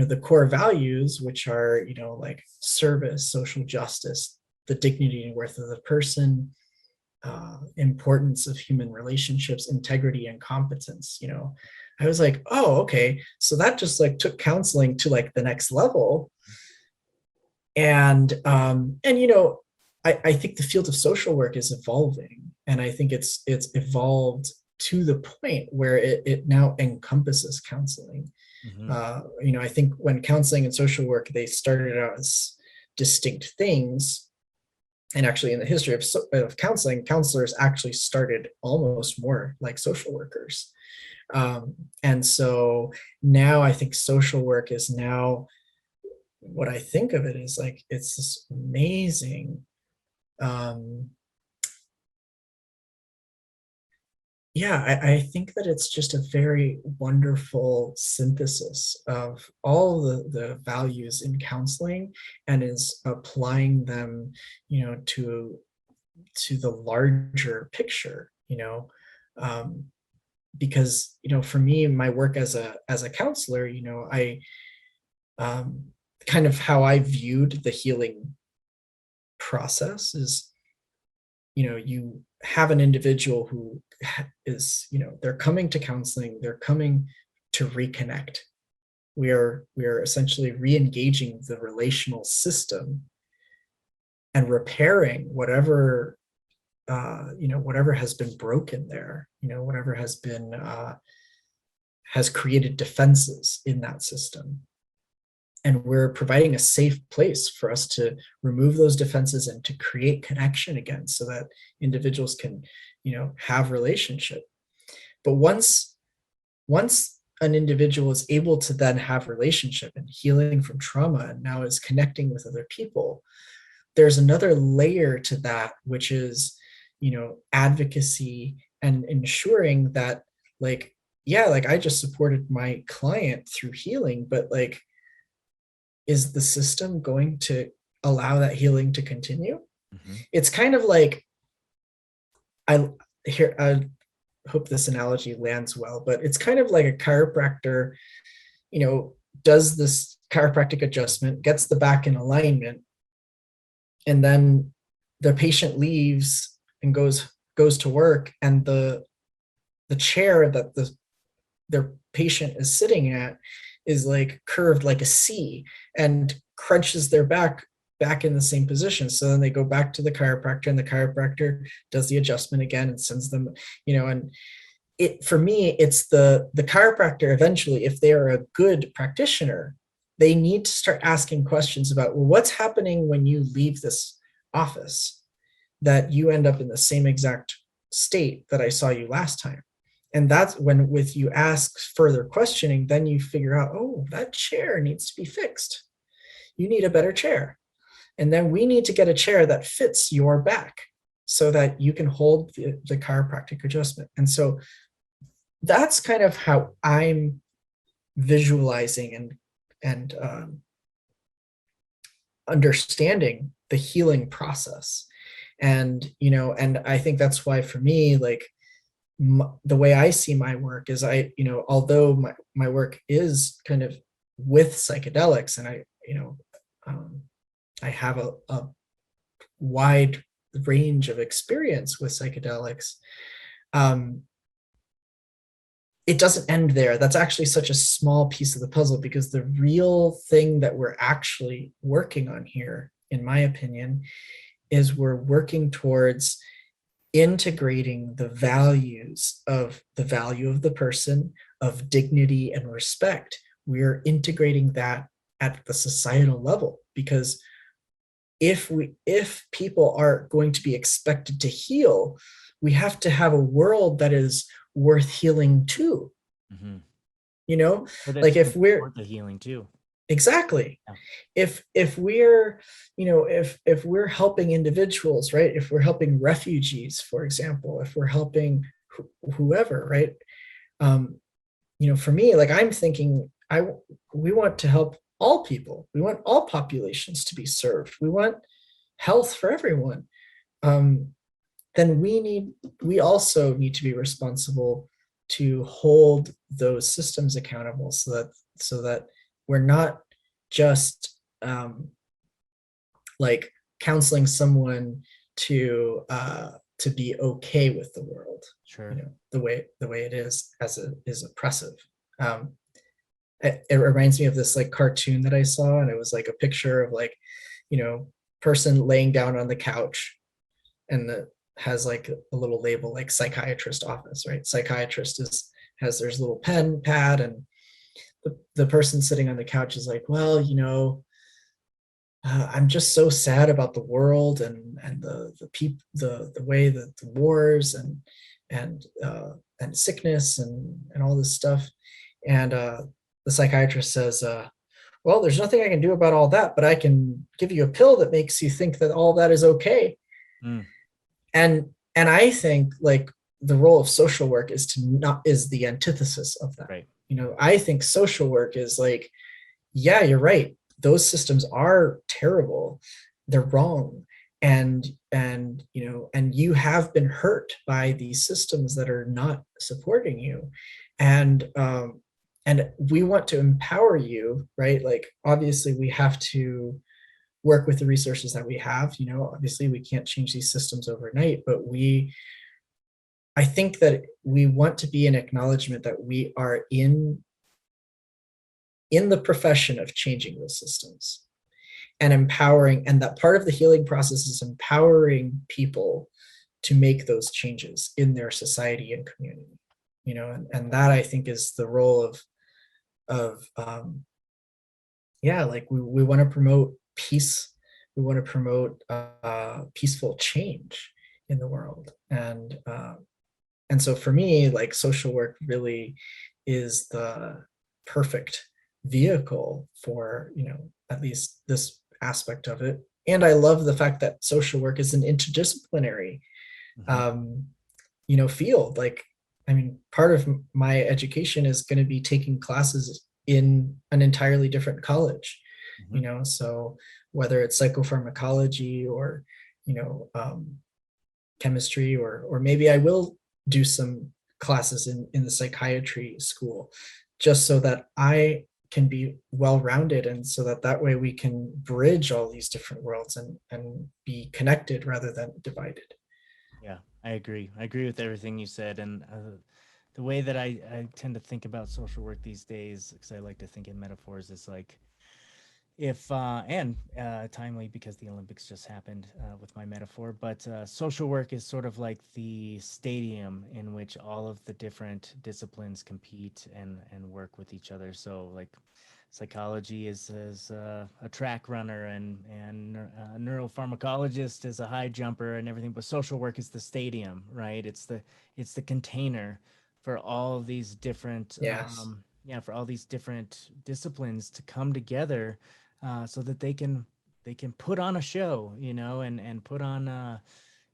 the core values, which are like service, social justice, the dignity and worth of the person, importance of human relationships, integrity and competence. I was like, oh, okay, so that just like took counseling to like the next level. And I think the field of social work is evolving, and I think it's evolved to the point where it now encompasses counseling. Mm-hmm. I think when counseling and social work, they started out as distinct things. And actually, in the history of counseling, counselors actually started almost more like social workers. And so now I think social work is now, what I think of it is like, it's this amazing, I think that it's just a very wonderful synthesis of all the values in counseling, and is applying them, to the larger picture, because, for me, my work as a counselor, I kind of how I viewed the healing process is, you have an individual who is, they're coming to counseling, they're coming to reconnect. We are essentially re-engaging the relational system and repairing whatever, whatever has been broken there, whatever has created defenses in that system. And we're providing a safe place for us to remove those defenses and to create connection again, so that individuals can, have relationship. But once an individual is able to then have relationship and healing from trauma, and now is connecting with other people, there's another layer to that, which is, advocacy, and ensuring that, like, I just supported my client through healing, but like, is the system going to allow that healing to continue? Mm-hmm. It's kind of like, I hope this analogy lands well, but it's kind of like a chiropractor, does this chiropractic adjustment, gets the back in alignment, and then the patient leaves and goes to work, and the chair that their patient is sitting at is like curved like a C, and crunches their back in the same position. So then they go back to the chiropractor, and the chiropractor does the adjustment again and sends them, and for me, it's the chiropractor eventually, if they are a good practitioner, they need to start asking questions about, well, what's happening when you leave this office that you end up in the same exact state that I saw you last time? And that's when, with you ask further questioning, then you figure out, oh, that chair needs to be fixed. You need a better chair. And then we need to get a chair that fits your back so that you can hold the chiropractic adjustment. And so that's kind of how I'm visualizing and understanding the healing process. And, and I think that's why, for me, like, the way I see my work is, although my work is kind of with psychedelics, and I have a wide range of experience with psychedelics, it doesn't end there. That's actually such a small piece of the puzzle, because the real thing that we're actually working on here, in my opinion, is we're working towards integrating the values of the value of the person, of dignity and respect. We're integrating that at the societal level, because if people are going to be expected to heal, we have to have a world that is worth healing too. Mm-hmm. Like, if we're the healing too. Exactly. Yeah. If we're, if we're helping individuals, right? If we're helping refugees, for example, if we're helping whoever, right? For me, like, I'm thinking, we want to help all people. We want all populations to be served. We want health for everyone. Then we also need to be responsible to hold those systems accountable, so that we're not just like counseling someone to be okay with the world. Sure. The way it is, as it is oppressive. It reminds me of this like cartoon that I saw, and it was like a picture of like person laying down on the couch, and that has like a little label like psychiatrist office, right? Psychiatrist has there's a little pen pad, and the person sitting on the couch is like, well, I'm just so sad about the world, and the people, the way that the wars and sickness and all this stuff. And the psychiatrist says, well, there's nothing I can do about all that, but I can give you a pill that makes you think that all that is okay. Mm. And I think like the role of social work is the antithesis of that. Right. I think social work is like, yeah, you're right, those systems are terrible, they're wrong, and you have been hurt by these systems that are not supporting you, and we want to empower you, right? Like obviously we have to work with the resources that we have. Obviously we can't change these systems overnight, but I think that we want to be an acknowledgement that we are in the profession of changing those systems and empowering, and that part of the healing process is empowering people to make those changes in their society and community. And that I think is the role of yeah, like we want to promote peace, we want to promote peaceful change in the world. And so for me, like social work really is the perfect vehicle for, at least this aspect of it. And I love the fact that social work is an interdisciplinary field. Like, I mean, part of my education is going to be taking classes in an entirely different college, so whether it's psychopharmacology or, chemistry, or maybe I will do some classes in the psychiatry school, just so that I can be well-rounded, and so that way we can bridge all these different worlds and be connected rather than divided. Yeah, I agree. I agree with everything you said. And the way that I tend to think about social work these days, because I like to think in metaphors, is like if and timely because the Olympics just happened with my metaphor, but social work is sort of like the stadium in which all of the different disciplines compete and work with each other. So like psychology is a track runner, and neuropharmacologist is a high jumper and everything, but social work is the stadium, right? It's the container for all of these different Yes. yeah, for all these different disciplines to come together, so that they can put on a show, and put on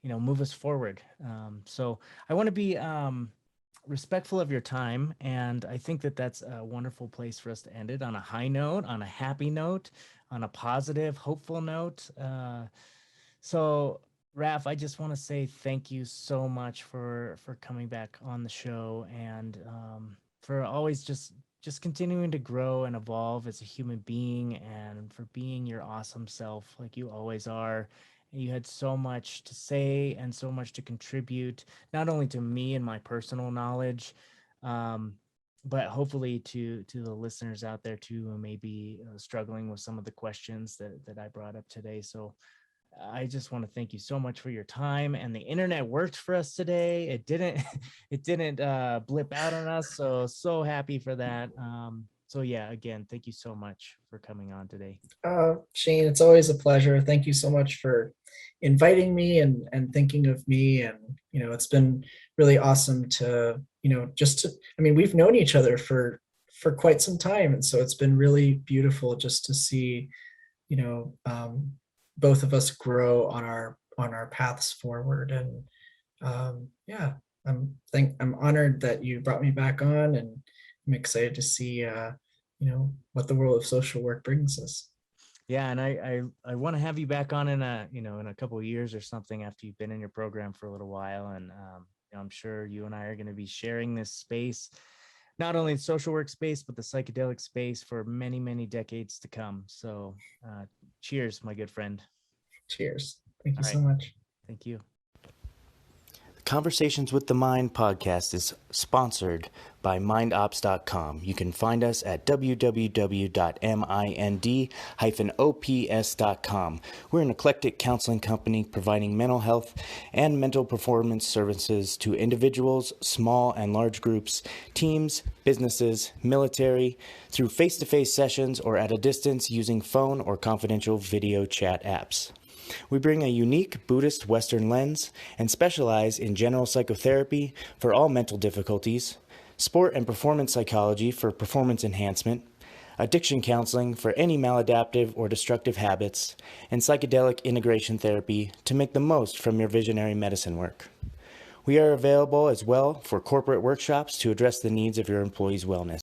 move us forward. So I want to be respectful of your time, and I think that that's a wonderful place for us to end it, on a high note, on a happy note, on a positive, hopeful note. So Raf, I just want to say thank you so much for coming back on the show, and for always just continuing to grow and evolve as a human being, and for being your awesome self like you always are. You had so much to say and so much to contribute, not only to me and my personal knowledge, um, but hopefully to the listeners out there too, who may be struggling with some of the questions that I brought up today. So I just want to thank you so much for your time, and the internet worked for us today. It didn't it didn't blip out on us, so happy for that. So yeah, again, thank you so much for coming on today. Shane, it's always a pleasure. Thank you so much for inviting me and thinking of me. And, it's been really awesome to, I mean, we've known each other for quite some time. And so it's been really beautiful just to see, you know, um, both of us grow on our paths forward. And yeah, I'm honored that you brought me back on, and I'm excited to see, what the world of social work brings us. Yeah, and I want to have you back on in a couple of years or something, after you've been in your program for a little while, and I'm sure you and I are going to be sharing this space, not only the social work space but the psychedelic space, for many decades to come. So cheers, my good friend. Cheers. Thank you All so right, much. thank you. Conversations with the Mind podcast is sponsored by mindops.com. You can find us at www.mind-ops.com. We're an eclectic counseling company providing mental health and mental performance services to individuals, small and large groups, teams, businesses, military, through face-to-face sessions or at a distance using phone or confidential video chat apps. We bring a unique Buddhist Western lens and specialize in general psychotherapy for all mental difficulties, sport and performance psychology for performance enhancement, addiction counseling for any maladaptive or destructive habits, and psychedelic integration therapy to make the most from your visionary medicine work. We are available as well for corporate workshops to address the needs of your employees' wellness.